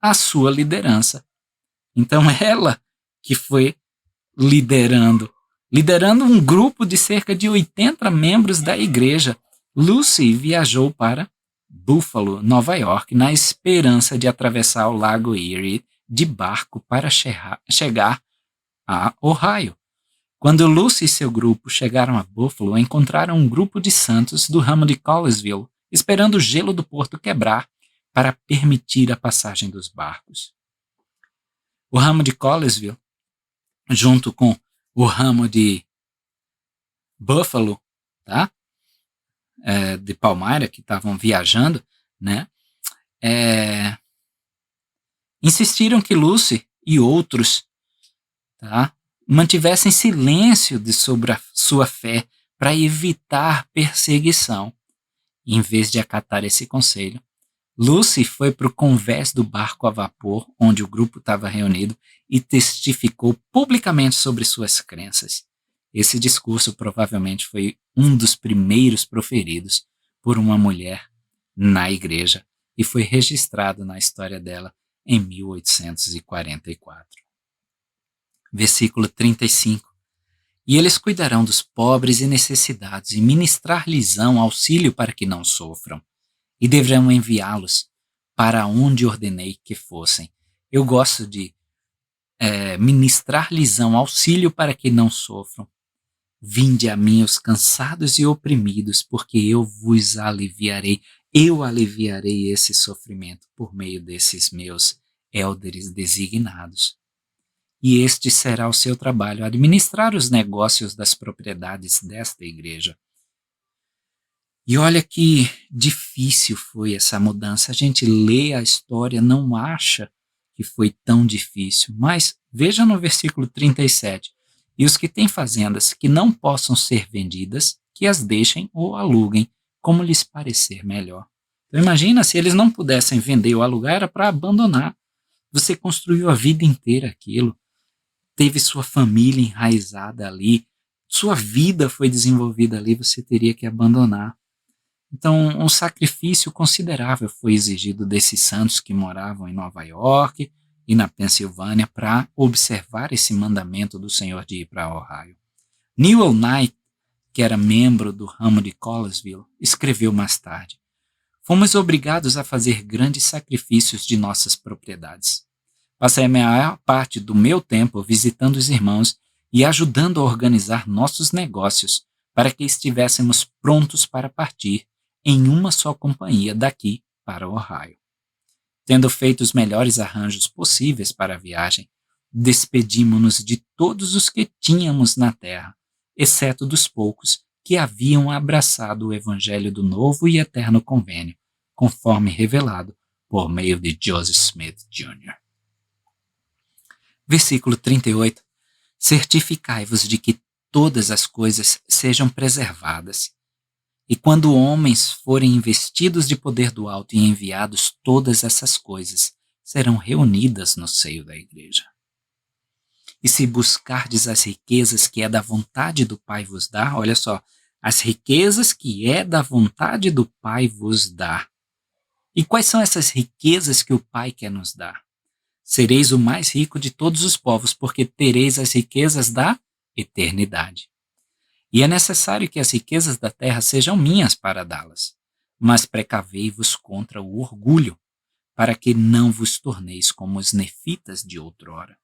a sua liderança. Então ela que foi liderando um grupo de cerca de 80 membros da igreja. Lucy viajou para Buffalo, Nova York, na esperança de atravessar o Lago Erie de barco para chegar a Ohio. Quando Lucy e seu grupo chegaram a Buffalo, encontraram um grupo de santos do ramo de Collinsville, esperando o gelo do porto quebrar para permitir a passagem dos barcos. O ramo de Collinsville, junto com o ramo de Buffalo, tá? De Palmyra, que estavam viajando, né? Insistiram que Lucy e outros, tá, mantivessem silêncio sobre a sua fé para evitar perseguição. Em vez de acatar esse conselho, Lucy foi para o convés do barco a vapor, onde o grupo estava reunido, e testificou publicamente sobre suas crenças. Esse discurso provavelmente foi um dos primeiros proferidos por uma mulher na igreja e foi registrado na história dela em 1844. Versículo 35. E eles cuidarão dos pobres e necessitados e ministrar-lhes-ão auxílio para que não sofram, e deverão enviá-los para onde ordenei que fossem. Eu gosto de ministrar-lhes-ão auxílio para que não sofram. Vinde a mim os cansados e oprimidos, porque eu vos aliviarei. Eu aliviarei esse sofrimento por meio desses meus élderes designados. E este será o seu trabalho, administrar os negócios das propriedades desta igreja. E olha que difícil foi essa mudança. A gente lê a história, não acha que foi tão difícil. Mas veja no versículo 37. E os que têm fazendas que não possam ser vendidas, que as deixem ou aluguem, como lhes parecer melhor. Então imagina se eles não pudessem vender ou alugar, era para abandonar. Você construiu a vida inteira aquilo, teve sua família enraizada ali, sua vida foi desenvolvida ali, você teria que abandonar. Então um sacrifício considerável foi exigido desses santos que moravam em Nova York e na Pensilvânia para observar esse mandamento do Senhor de ir para Ohio. Newell Knight, que era membro do ramo de Collinsville, escreveu mais tarde: fomos obrigados a fazer grandes sacrifícios de nossas propriedades. Passei a maior parte do meu tempo visitando os irmãos e ajudando a organizar nossos negócios para que estivéssemos prontos para partir em uma só companhia daqui para Ohio. Tendo feito os melhores arranjos possíveis para a viagem, despedimos-nos de todos os que tínhamos na terra, exceto dos poucos que haviam abraçado o evangelho do novo e eterno convênio, conforme revelado por meio de Joseph Smith Jr. Versículo 38. Certificai-vos de que todas as coisas sejam preservadas. E quando homens forem investidos de poder do alto e enviados, todas essas coisas serão reunidas no seio da igreja. E se buscardes as riquezas que é da vontade do Pai vos dá, olha só, as riquezas que é da vontade do Pai vos dá. E quais são essas riquezas que o Pai quer nos dar? Sereis o mais rico de todos os povos, porque tereis as riquezas da eternidade. E é necessário que as riquezas da terra sejam minhas para dá-las, mas precavei-vos contra o orgulho, para que não vos torneis como os nefitas de outrora.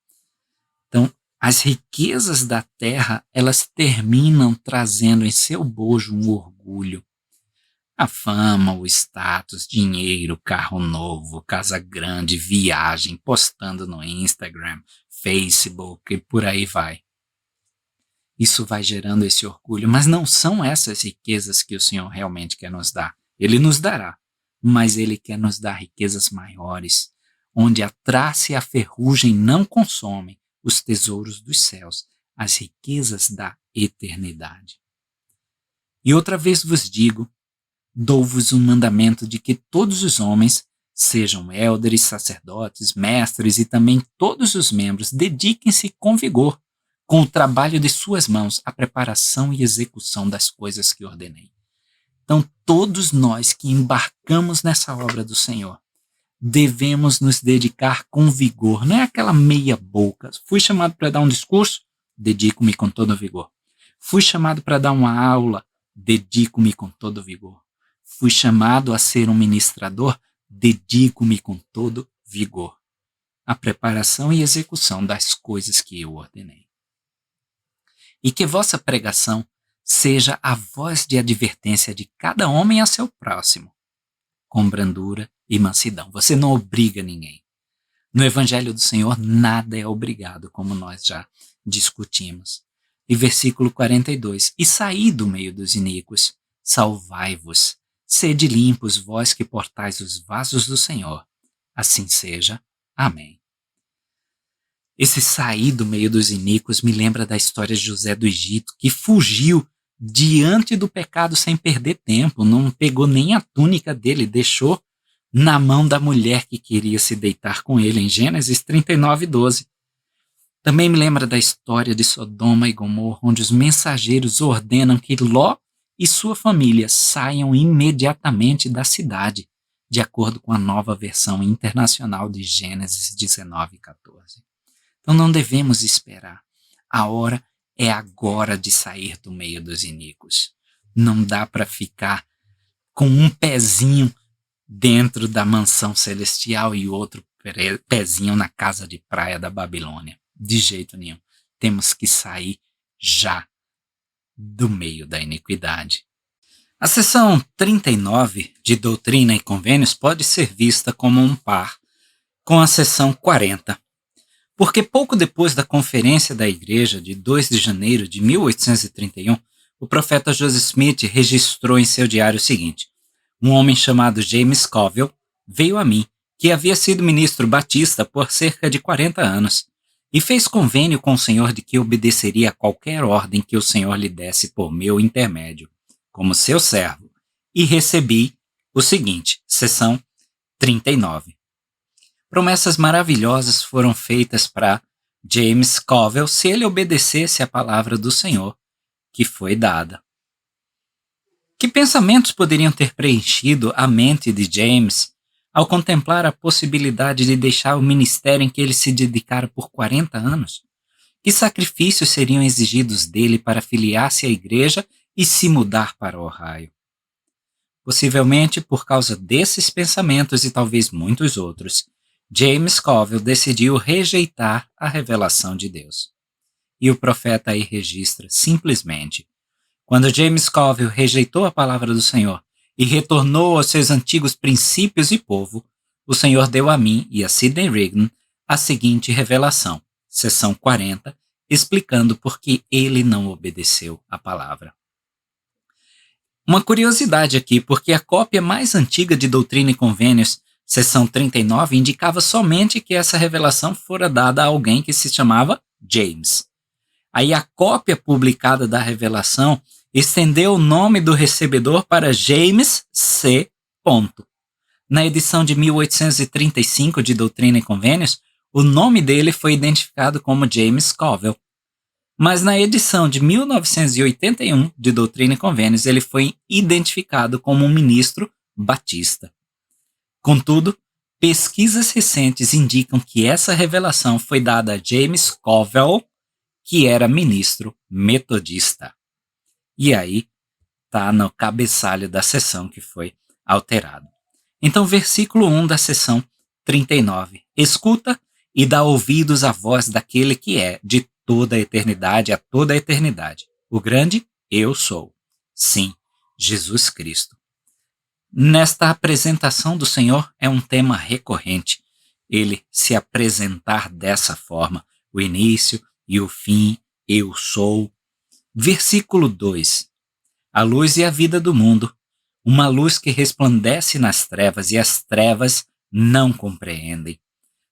Então, as riquezas da terra, elas terminam trazendo em seu bojo um orgulho. A fama, o status, dinheiro, carro novo, casa grande, viagem, postando no Instagram, Facebook e por aí vai. Isso vai gerando esse orgulho, mas não são essas riquezas que o Senhor realmente quer nos dar. Ele nos dará, mas Ele quer nos dar riquezas maiores, onde a traça e a ferrugem não consomem os tesouros dos céus, as riquezas da eternidade. E outra vez vos digo, dou-vos um mandamento de que todos os homens Sejam élderes, sacerdotes, mestres e também todos os membros, dediquem-se com vigor, com o trabalho de suas mãos, à preparação e execução das coisas que ordenei. Então, todos nós que embarcamos nessa obra do Senhor, devemos nos dedicar com vigor, não é aquela meia boca. Fui chamado para dar um discurso? Dedico-me com todo vigor. Fui chamado para dar uma aula? Dedico-me com todo vigor. Fui chamado a ser um ministrador? Dedico-me com todo vigor. A preparação e execução das coisas que eu ordenei. E que vossa pregação seja a voz de advertência de cada homem a seu próximo, com brandura e mansidão. Você não obriga ninguém. No Evangelho do Senhor, nada é obrigado, como nós já discutimos. E versículo 42. E saí do meio dos iníquos, salvai-vos, sede limpos, vós que portais os vasos do Senhor. Assim seja. Amém. Esse sair do meio dos iníquos me lembra da história de José do Egito, que fugiu diante do pecado sem perder tempo, não pegou nem a túnica dele, deixou na mão da mulher que queria se deitar com ele, em Gênesis 39:12. Também me lembra da história de Sodoma e Gomorra, onde os mensageiros ordenam que Ló e sua família saiam imediatamente da cidade, de acordo com a nova versão internacional de Gênesis 19:14. Então não devemos esperar. A hora é agora de sair do meio dos iníquos. Não dá para ficar com um pezinho dentro da mansão celestial e outro pezinho na casa de praia da Babilônia. De jeito nenhum. Temos que sair já do meio da iniquidade. A seção 39 de Doutrina e Convênios pode ser vista como um par com a seção 40. Porque pouco depois da conferência da igreja de 2 de janeiro de 1831, o profeta Joseph Smith registrou em seu diário o seguinte: um homem chamado James Scoville veio a mim, que havia sido ministro batista por cerca de 40 anos, e fez convênio com o Senhor de que obedeceria a qualquer ordem que o Senhor lhe desse por meu intermédio, como seu servo, e recebi o seguinte, seção 39. Promessas maravilhosas foram feitas para James Scoville se ele obedecesse à palavra do Senhor que foi dada. Que pensamentos poderiam ter preenchido a mente de James ao contemplar a possibilidade de deixar o ministério em que ele se dedicara por 40 anos? Que sacrifícios seriam exigidos dele para filiar-se à igreja e se mudar para Ohio? Possivelmente por causa desses pensamentos e talvez muitos outros, James Scoville decidiu rejeitar a revelação de Deus. E o profeta aí registra simplesmente: quando James Scoville rejeitou a palavra do Senhor e retornou aos seus antigos princípios e povo, o Senhor deu a mim e a Sidney Rigdon a seguinte revelação, seção 40, explicando por que ele não obedeceu à palavra. Uma curiosidade aqui, porque a cópia mais antiga de Doutrina e Convênios, seção 39, indicava somente que essa revelação fora dada a alguém que se chamava James. Aí a cópia publicada da revelação estendeu o nome do recebedor para James C. Na edição de 1835 de Doutrina e Convênios, o nome dele foi identificado como James Scoville. Mas na edição de 1981 de Doutrina e Convênios, ele foi identificado como um ministro batista. Contudo, pesquisas recentes indicam que essa revelação foi dada a James Scoville, que era ministro metodista. E aí está no cabeçalho da seção que foi alterado. Então, versículo 1 da seção 39. Escuta e dá ouvidos à voz daquele que é de toda a eternidade a toda a eternidade. O grande eu sou. Sim, Jesus Cristo. Nesta apresentação do Senhor é um tema recorrente. Ele se apresentar dessa forma. O início e o fim, eu sou. Versículo 2. A luz e a vida do mundo. Uma luz que resplandece nas trevas e as trevas não compreendem.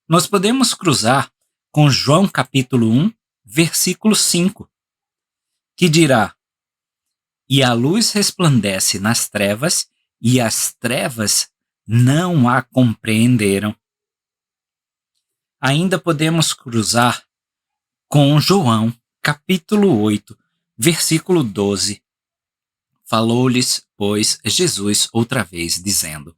Nós podemos cruzar com João capítulo 1, versículo 5, que dirá: e a luz resplandece nas trevas e as trevas não a compreenderam. Ainda podemos cruzar com João, capítulo 8, versículo 12. Falou-lhes, pois, Jesus outra vez, dizendo: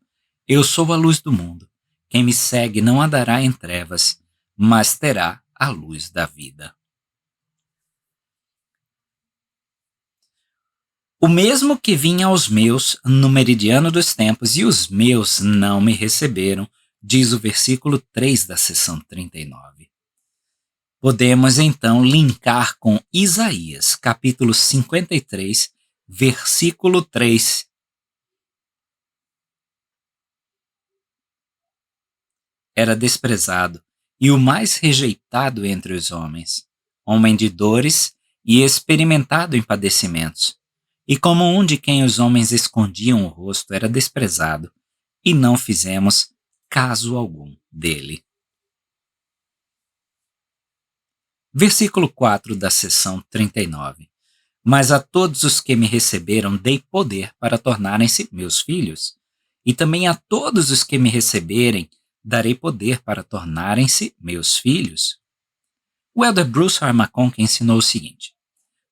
Eu sou a luz do mundo. Quem me segue não andará em trevas, mas terá a luz da vida. O mesmo que vinha aos meus no meridiano dos tempos, e os meus não me receberam, diz o versículo 3 da seção 39. Podemos então linkar com Isaías, capítulo 53, versículo 3. Era desprezado e o mais rejeitado entre os homens, homem de dores e experimentado em padecimentos. E como um de quem os homens escondiam o rosto, era desprezado, e não fizemos caso algum dele. Versículo 4 da seção 39. Mas a todos os que me receberam dei poder para tornarem-se meus filhos, e também a todos os que me receberem darei poder para tornarem-se meus filhos. O elder Bruce R. McConkie ensinou o seguinte: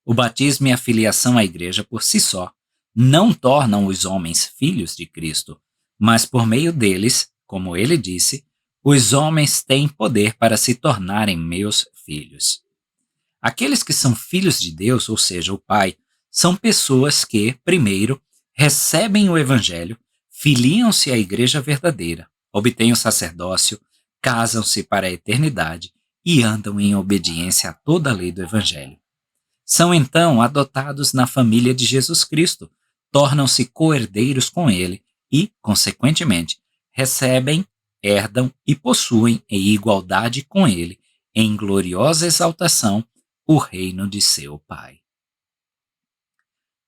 o batismo e a filiação à igreja por si só não tornam os homens filhos de Cristo, mas por meio deles, como ele disse, os homens têm poder para se tornarem meus filhos. Aqueles que são filhos de Deus, ou seja, o Pai, são pessoas que, primeiro, recebem o Evangelho, filiam-se à igreja verdadeira, obtêm o sacerdócio, casam-se para a eternidade e andam em obediência a toda a lei do Evangelho. São então adotados na família de Jesus Cristo, tornam-se co-herdeiros com ele e, consequentemente, recebem, herdam e possuem em igualdade com ele, em gloriosa exaltação, o reino de seu Pai.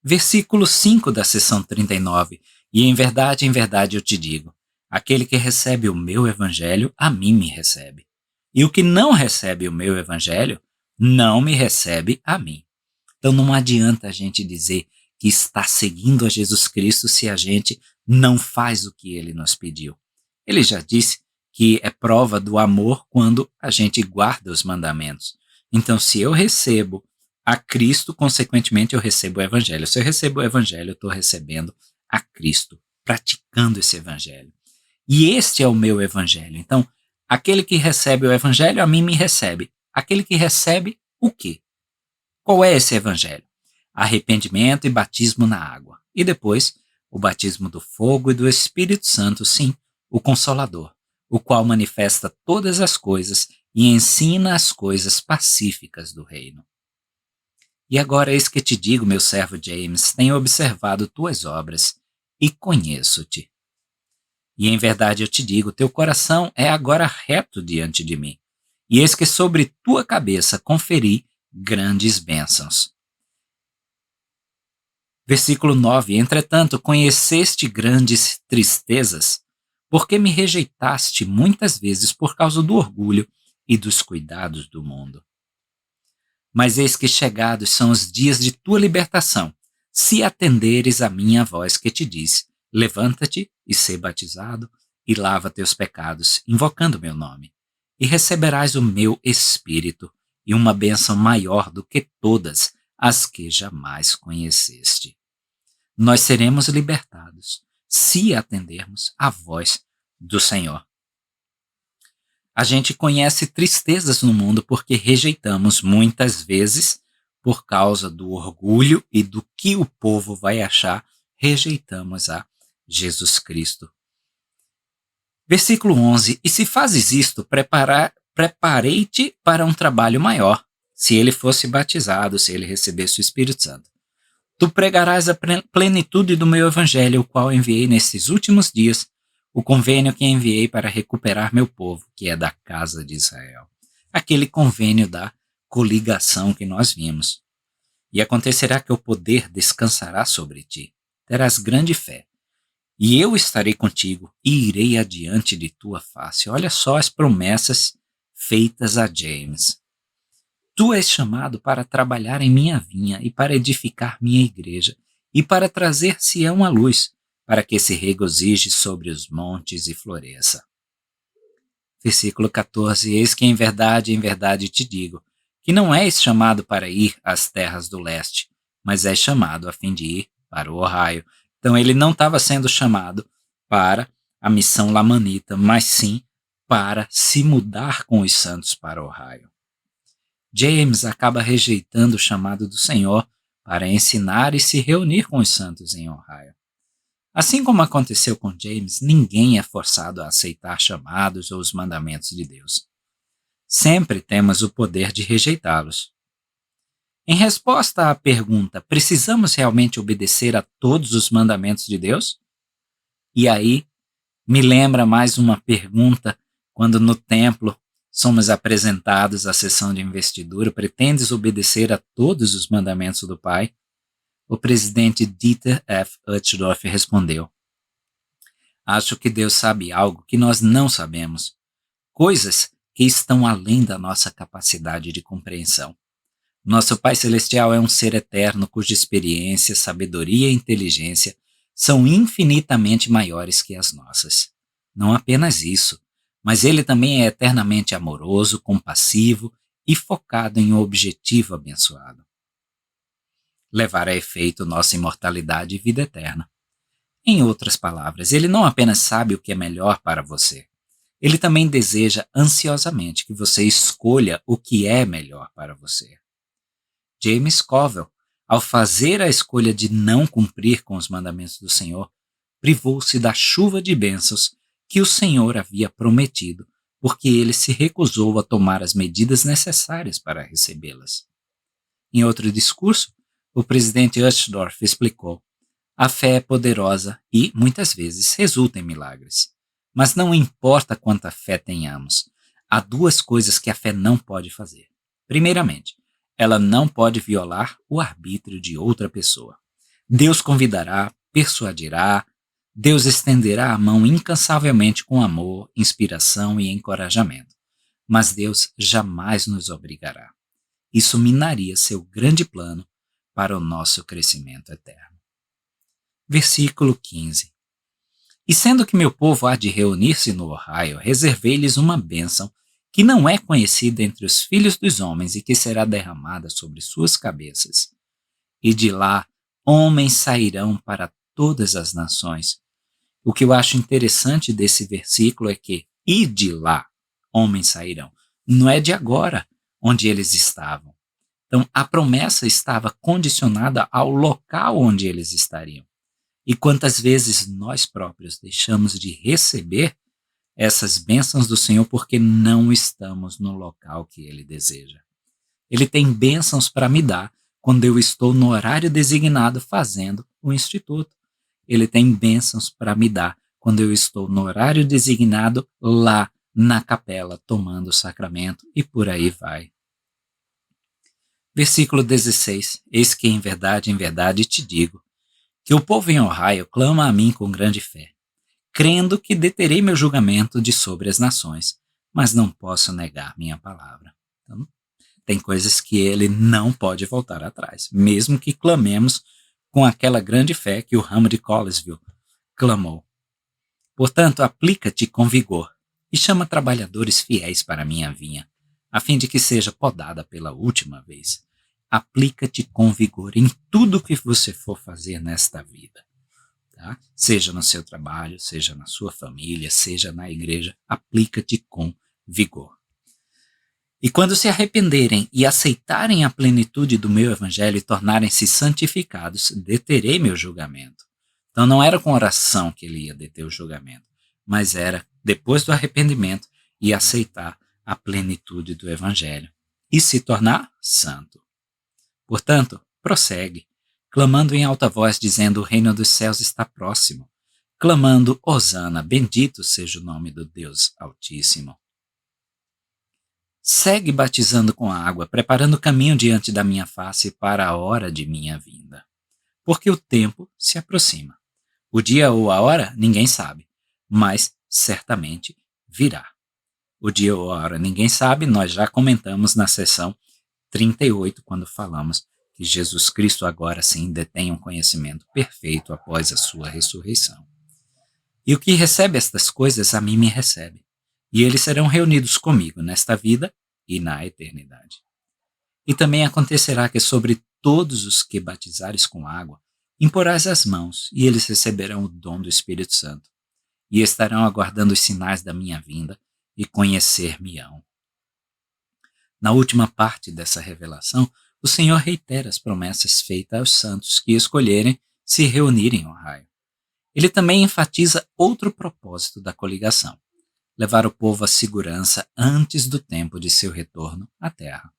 Versículo 5 da seção 39. E em verdade eu te digo, aquele que recebe o meu evangelho, a mim me recebe. E o que não recebe o meu evangelho, não me recebe a mim. Então não adianta a gente dizer que está seguindo a Jesus Cristo se a gente não faz o que ele nos pediu. Ele já disse que é prova do amor quando a gente guarda os mandamentos. Então, se eu recebo a Cristo, consequentemente eu recebo o Evangelho. Se eu recebo o Evangelho, eu estou recebendo a Cristo, praticando esse Evangelho. E este é o meu Evangelho. Então, aquele que recebe o Evangelho, a mim me recebe. Aquele que recebe o quê? Qual é esse evangelho? Arrependimento e batismo na água. E depois, o batismo do fogo e do Espírito Santo, sim, o Consolador, o qual manifesta todas as coisas e ensina as coisas pacíficas do reino. E agora eis que te digo, meu servo James, tenho observado tuas obras e conheço-te. E em verdade eu te digo, teu coração é agora reto diante de mim. E eis que sobre tua cabeça conferi grandes bênçãos. Versículo 9. Entretanto, conheceste grandes tristezas, porque me rejeitaste muitas vezes por causa do orgulho e dos cuidados do mundo. Mas eis que chegados são os dias de tua libertação, se atenderes a minha voz que te diz: levanta-te e sê batizado, e lava teus pecados, invocando meu nome, e receberás o meu espírito, e uma bênção maior do que todas as que jamais conheceste. Nós seremos libertados se atendermos à voz do Senhor. A gente conhece tristezas no mundo porque rejeitamos muitas vezes, por causa do orgulho e do que o povo vai achar, rejeitamos a Jesus Cristo. Versículo 11. E se fazes isto, preparei-te para um trabalho maior, se ele fosse batizado, se ele recebesse o Espírito Santo. Tu pregarás a plenitude do meu evangelho, o qual enviei nesses últimos dias, o convênio que enviei para recuperar meu povo, que é da casa de Israel. Aquele convênio da coligação que nós vimos. E acontecerá que o poder descansará sobre ti. Terás grande fé. E eu estarei contigo e irei adiante de tua face. Olha só as promessas feitas a James. Tu és chamado para trabalhar em minha vinha e para edificar minha igreja e para trazer Sião à luz, para que se regozije sobre os montes e floresça. Versículo 14, eis que em verdade te digo, que não és chamado para ir às terras do leste, mas és chamado a fim de ir para o Ohio. Então ele não estava sendo chamado para a missão lamanita, mas sim para se mudar com os santos para o Ohio. James acaba rejeitando o chamado do Senhor para ensinar e se reunir com os santos em Ohio. Assim como aconteceu com James, ninguém é forçado a aceitar chamados ou os mandamentos de Deus. Sempre temos o poder de rejeitá-los. Em resposta à pergunta, precisamos realmente obedecer a todos os mandamentos de Deus? E aí, me lembra mais uma pergunta quando no templo somos apresentados à sessão de investidura: pretendes obedecer a todos os mandamentos do Pai? O presidente Dieter F. Uchtdorf respondeu: acho que Deus sabe algo que nós não sabemos, coisas que estão além da nossa capacidade de compreensão. Nosso Pai Celestial é um ser eterno cuja experiência, sabedoria e inteligência são infinitamente maiores que as nossas. Não apenas isso, mas Ele também é eternamente amoroso, compassivo e focado em um objetivo abençoado: levar a efeito nossa imortalidade e vida eterna. Em outras palavras, Ele não apenas sabe o que é melhor para você, Ele também deseja ansiosamente que você escolha o que é melhor para você. James Covell, ao fazer a escolha de não cumprir com os mandamentos do Senhor, privou-se da chuva de bênçãos que o Senhor havia prometido, porque ele se recusou a tomar as medidas necessárias para recebê-las. Em outro discurso, o presidente Uchtdorf explicou: a fé é poderosa e, muitas vezes, resulta em milagres. Mas não importa quanta fé tenhamos, há duas coisas que a fé não pode fazer. Primeiramente, ela não pode violar o arbítrio de outra pessoa. Deus convidará, persuadirá, Deus estenderá a mão incansavelmente com amor, inspiração e encorajamento. Mas Deus jamais nos obrigará. Isso minaria seu grande plano para o nosso crescimento eterno. Versículo 15. E sendo que meu povo há de reunir-se no Ohio, reservei-lhes uma bênção que não é conhecida entre os filhos dos homens e que será derramada sobre suas cabeças. E de lá homens sairão para todas as nações. O que eu acho interessante desse versículo é que, e de lá homens sairão. Não é de agora, onde eles estavam. Então, a promessa estava condicionada ao local onde eles estariam. E quantas vezes nós próprios deixamos de receber essas bênçãos do Senhor porque não estamos no local que Ele deseja. Ele tem bênçãos para me dar quando eu estou no horário designado fazendo o instituto. Ele tem bênçãos para me dar quando eu estou no horário designado lá na capela tomando o sacramento, e por aí vai. Versículo 16. Eis que em verdade te digo, que o povo em Ohio clama a mim com grande fé, crendo que deterei meu julgamento de sobre as nações, mas não posso negar minha palavra. Então, tem coisas que ele não pode voltar atrás, mesmo que clamemos com aquela grande fé que o ramo de Collinsville clamou. Portanto, aplica-te com vigor e chama trabalhadores fiéis para a minha vinha, a fim de que seja podada pela última vez. Aplica-te com vigor em tudo que você for fazer nesta vida. Tá? Seja no seu trabalho, seja na sua família, seja na igreja, aplica-te com vigor. E quando se arrependerem e aceitarem a plenitude do meu evangelho e tornarem-se santificados, deterei meu julgamento. Então não era com oração que ele ia deter o julgamento, mas era depois do arrependimento e aceitar a plenitude do evangelho e se tornar santo. Portanto, prossegue, clamando em alta voz, dizendo: o reino dos céus está próximo, clamando: hosana, bendito seja o nome do Deus Altíssimo. Segue batizando com água, preparando o caminho diante da minha face para a hora de minha vinda. Porque o tempo se aproxima. O dia ou a hora, ninguém sabe, mas certamente virá. O dia ou a hora, ninguém sabe, nós já comentamos na sessão 38, quando falamos que Jesus Cristo agora sim detém um conhecimento perfeito após a sua ressurreição. E o que recebe estas coisas a mim me recebe, e eles serão reunidos comigo nesta vida e na eternidade. E também acontecerá que sobre todos os que batizares com água, imporás as mãos, e eles receberão o dom do Espírito Santo, e estarão aguardando os sinais da minha vinda, e conhecer-me-ão. Na última parte dessa revelação, o Senhor reitera as promessas feitas aos santos que escolherem se reunirem ao raio. Ele também enfatiza outro propósito da coligação: levar o povo à segurança antes do tempo de seu retorno à terra.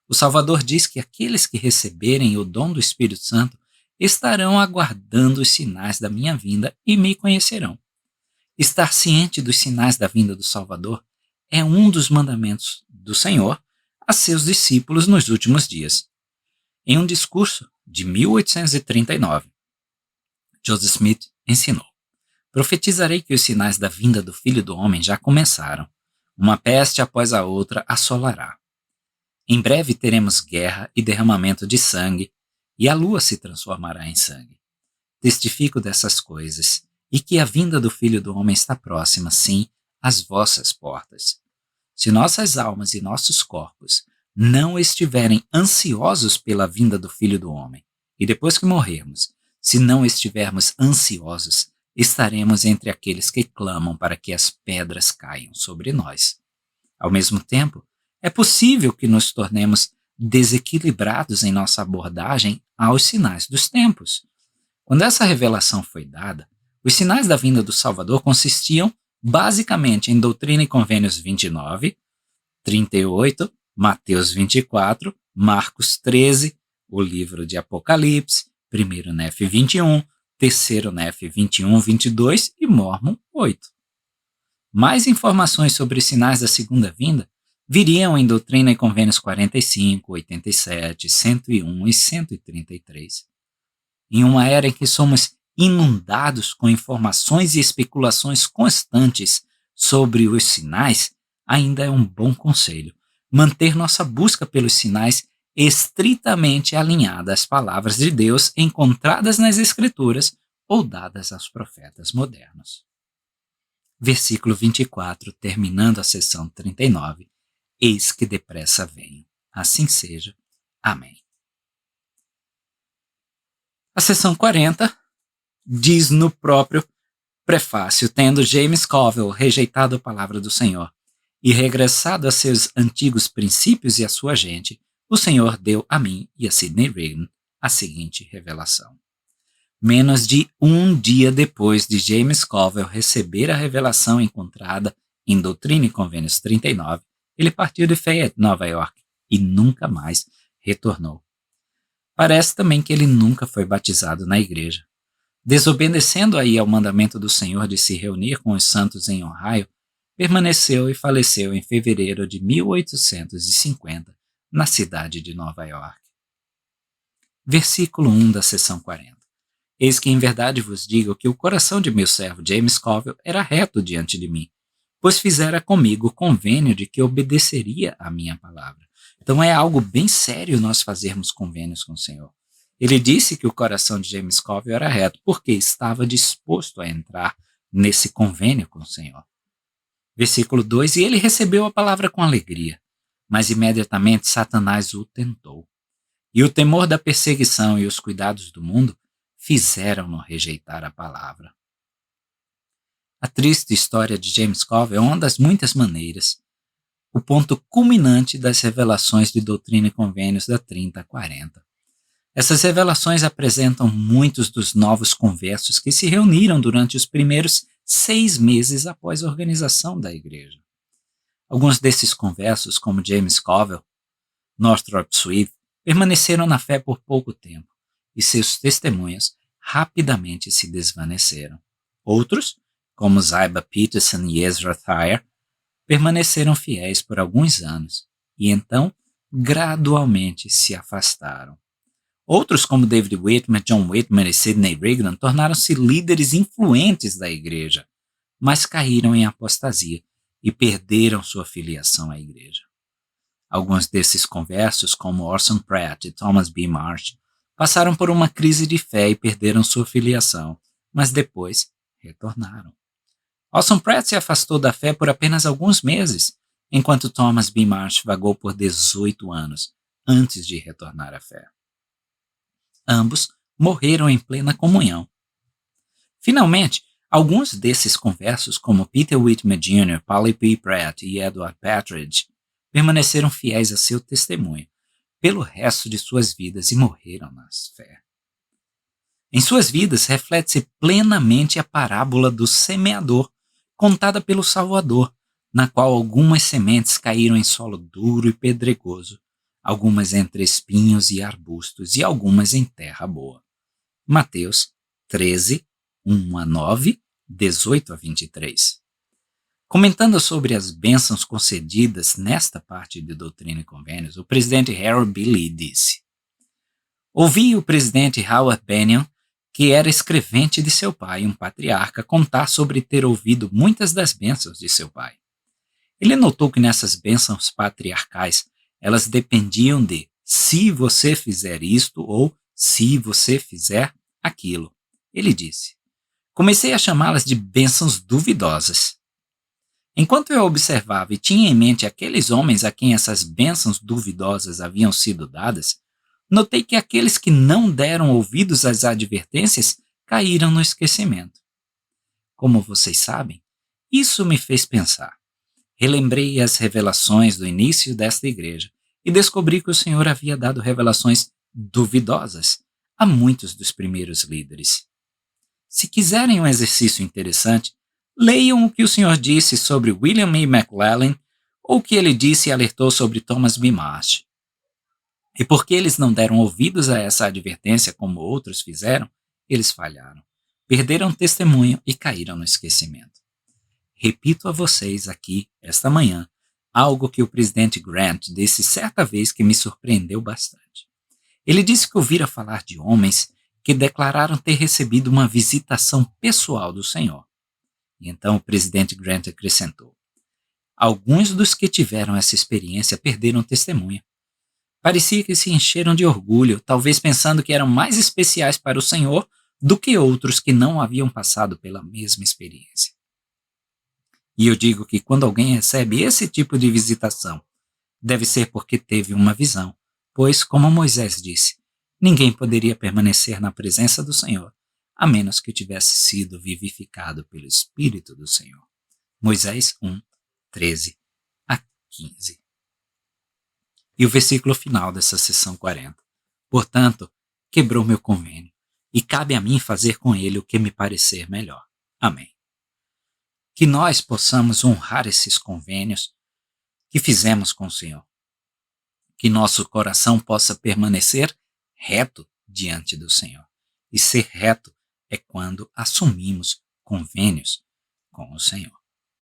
O Salvador diz que aqueles que receberem o dom do Espírito Santo estarão aguardando os sinais da minha vinda e me conhecerão. Estar ciente dos sinais da vinda do Salvador é um dos mandamentos do Senhor a seus discípulos nos últimos dias. Em um discurso de 1839, Joseph Smith ensinou: profetizarei que os sinais da vinda do Filho do Homem já começaram. Uma peste após a outra assolará. Em breve teremos guerra e derramamento de sangue, e a lua se transformará em sangue. Testifico dessas coisas, e que a vinda do Filho do Homem está próxima, sim, às vossas portas. Se nossas almas e nossos corpos não estiverem ansiosos pela vinda do Filho do Homem, e depois que morrermos, se não estivermos ansiosos, estaremos entre aqueles que clamam para que as pedras caiam sobre nós. Ao mesmo tempo, é possível que nos tornemos desequilibrados em nossa abordagem aos sinais dos tempos. Quando essa revelação foi dada, os sinais da vinda do Salvador consistiam basicamente em Doutrina e Convênios 29, 38, Mateus 24, Marcos 13, o livro de Apocalipse, 1º Nef 21, 3º Nef 21, 22 e Mórmon 8. Mais informações sobre os sinais da segunda vinda viriam em Doutrina e Convênios 45, 87, 101 e 133. Em uma era em que somos inundados com informações e especulações constantes sobre os sinais, ainda é um bom conselho manter nossa busca pelos sinais estritamente alinhada às palavras de Deus encontradas nas Escrituras ou dadas aos profetas modernos. Versículo 24, terminando a sessão 39. Eis que depressa venho. Assim seja. Amém. A sessão 40 diz no próprio prefácio: tendo James Covell rejeitado a palavra do Senhor e regressado a seus antigos princípios e a sua gente, o Senhor deu a mim e a Sidney Rigdon a seguinte revelação. Menos de um dia depois de James Covell receber a revelação encontrada em Doutrina e Convênios 39, ele partiu de Fayette, Nova York, e nunca mais retornou. Parece também que ele nunca foi batizado na igreja. Desobedecendo aí ao mandamento do Senhor de se reunir com os santos em Ohio, permaneceu e faleceu em fevereiro de 1850, na cidade de Nova York. Versículo 1 da sessão 40. Eis que em verdade vos digo que o coração de meu servo James Covell era reto diante de mim, pois fizera comigo convênio de que obedeceria à minha palavra. Então é algo bem sério nós fazermos convênios com o Senhor. Ele disse que o coração de James Covell era reto, porque estava disposto a entrar nesse convênio com o Senhor. Versículo 2, e ele recebeu a palavra com alegria, mas imediatamente Satanás o tentou. E o temor da perseguição e os cuidados do mundo fizeram-no rejeitar a palavra. A triste história de James Covell é uma das muitas maneiras, o ponto culminante das revelações de Doutrina e Convênios da 30 a 40. Essas revelações apresentam muitos dos novos conversos que se reuniram durante os primeiros 6 meses após a organização da igreja. Alguns desses conversos, como James Covell, Northrop Smith, permaneceram na fé por pouco tempo e seus testemunhos rapidamente se desvaneceram. Outros, como Ziba Peterson e Ezra Thayer, permaneceram fiéis por alguns anos e então gradualmente se afastaram. Outros, como David Whitmer, John Whitmer e Sidney Rigdon, tornaram-se líderes influentes da igreja, mas caíram em apostasia e perderam sua filiação à igreja. Alguns desses conversos, como Orson Pratt e Thomas B. Marsh, passaram por uma crise de fé e perderam sua filiação, mas depois retornaram. Orson Pratt se afastou da fé por apenas alguns meses, enquanto Thomas B. Marsh vagou por 18 anos antes de retornar à fé. Ambos morreram em plena comunhão. Finalmente, alguns desses conversos, como Peter Whitmer Jr., Polly P. Pratt e Edward Patridge, permaneceram fiéis a seu testemunho pelo resto de suas vidas e morreram na fé. Em suas vidas reflete-se plenamente a parábola do semeador, contada pelo Salvador, na qual algumas sementes caíram em solo duro e pedregoso, algumas entre espinhos e arbustos e algumas em terra boa. Mateus 13, 1 a 9, 18 a 23. Comentando sobre as bênçãos concedidas nesta parte de Doutrina e Convênios, o presidente Harold B. Lee disse: ouvi o presidente Howard Bennion, que era escrevente de seu pai, um patriarca, contar sobre ter ouvido muitas das bênçãos de seu pai. Ele notou que nessas bênçãos patriarcais, elas dependiam de se você fizer isto ou se você fizer aquilo. Ele disse: comecei a chamá-las de bênçãos duvidosas. Enquanto eu observava e tinha em mente aqueles homens a quem essas bênçãos duvidosas haviam sido dadas, notei que aqueles que não deram ouvidos às advertências caíram no esquecimento. Como vocês sabem, isso me fez pensar. Relembrei as revelações do início desta igreja e descobri que o Senhor havia dado revelações duvidosas a muitos dos primeiros líderes. Se quiserem um exercício interessante, leiam o que o Senhor disse sobre William E. McLellin ou o que ele disse e alertou sobre Thomas B. Marsh. E porque eles não deram ouvidos a essa advertência como outros fizeram, eles falharam, perderam testemunho e caíram no esquecimento. Repito a vocês aqui, esta manhã, algo que o presidente Grant disse certa vez que me surpreendeu bastante. Ele disse que ouvira falar de homens que declararam ter recebido uma visitação pessoal do Senhor. E então o presidente Grant acrescentou: alguns dos que tiveram essa experiência perderam testemunho. Parecia que se encheram de orgulho, talvez pensando que eram mais especiais para o Senhor do que outros que não haviam passado pela mesma experiência. E eu digo que quando alguém recebe esse tipo de visitação, deve ser porque teve uma visão, pois, como Moisés disse, ninguém poderia permanecer na presença do Senhor, a menos que tivesse sido vivificado pelo Espírito do Senhor. Moisés 1, 13 a 15. E o versículo final dessa sessão 40. Portanto, quebrou meu convênio, e cabe a mim fazer com ele o que me parecer melhor. Amém. Que nós possamos honrar esses convênios que fizemos com o Senhor. Que nosso coração possa permanecer reto diante do Senhor. E ser reto é quando assumimos convênios com o Senhor.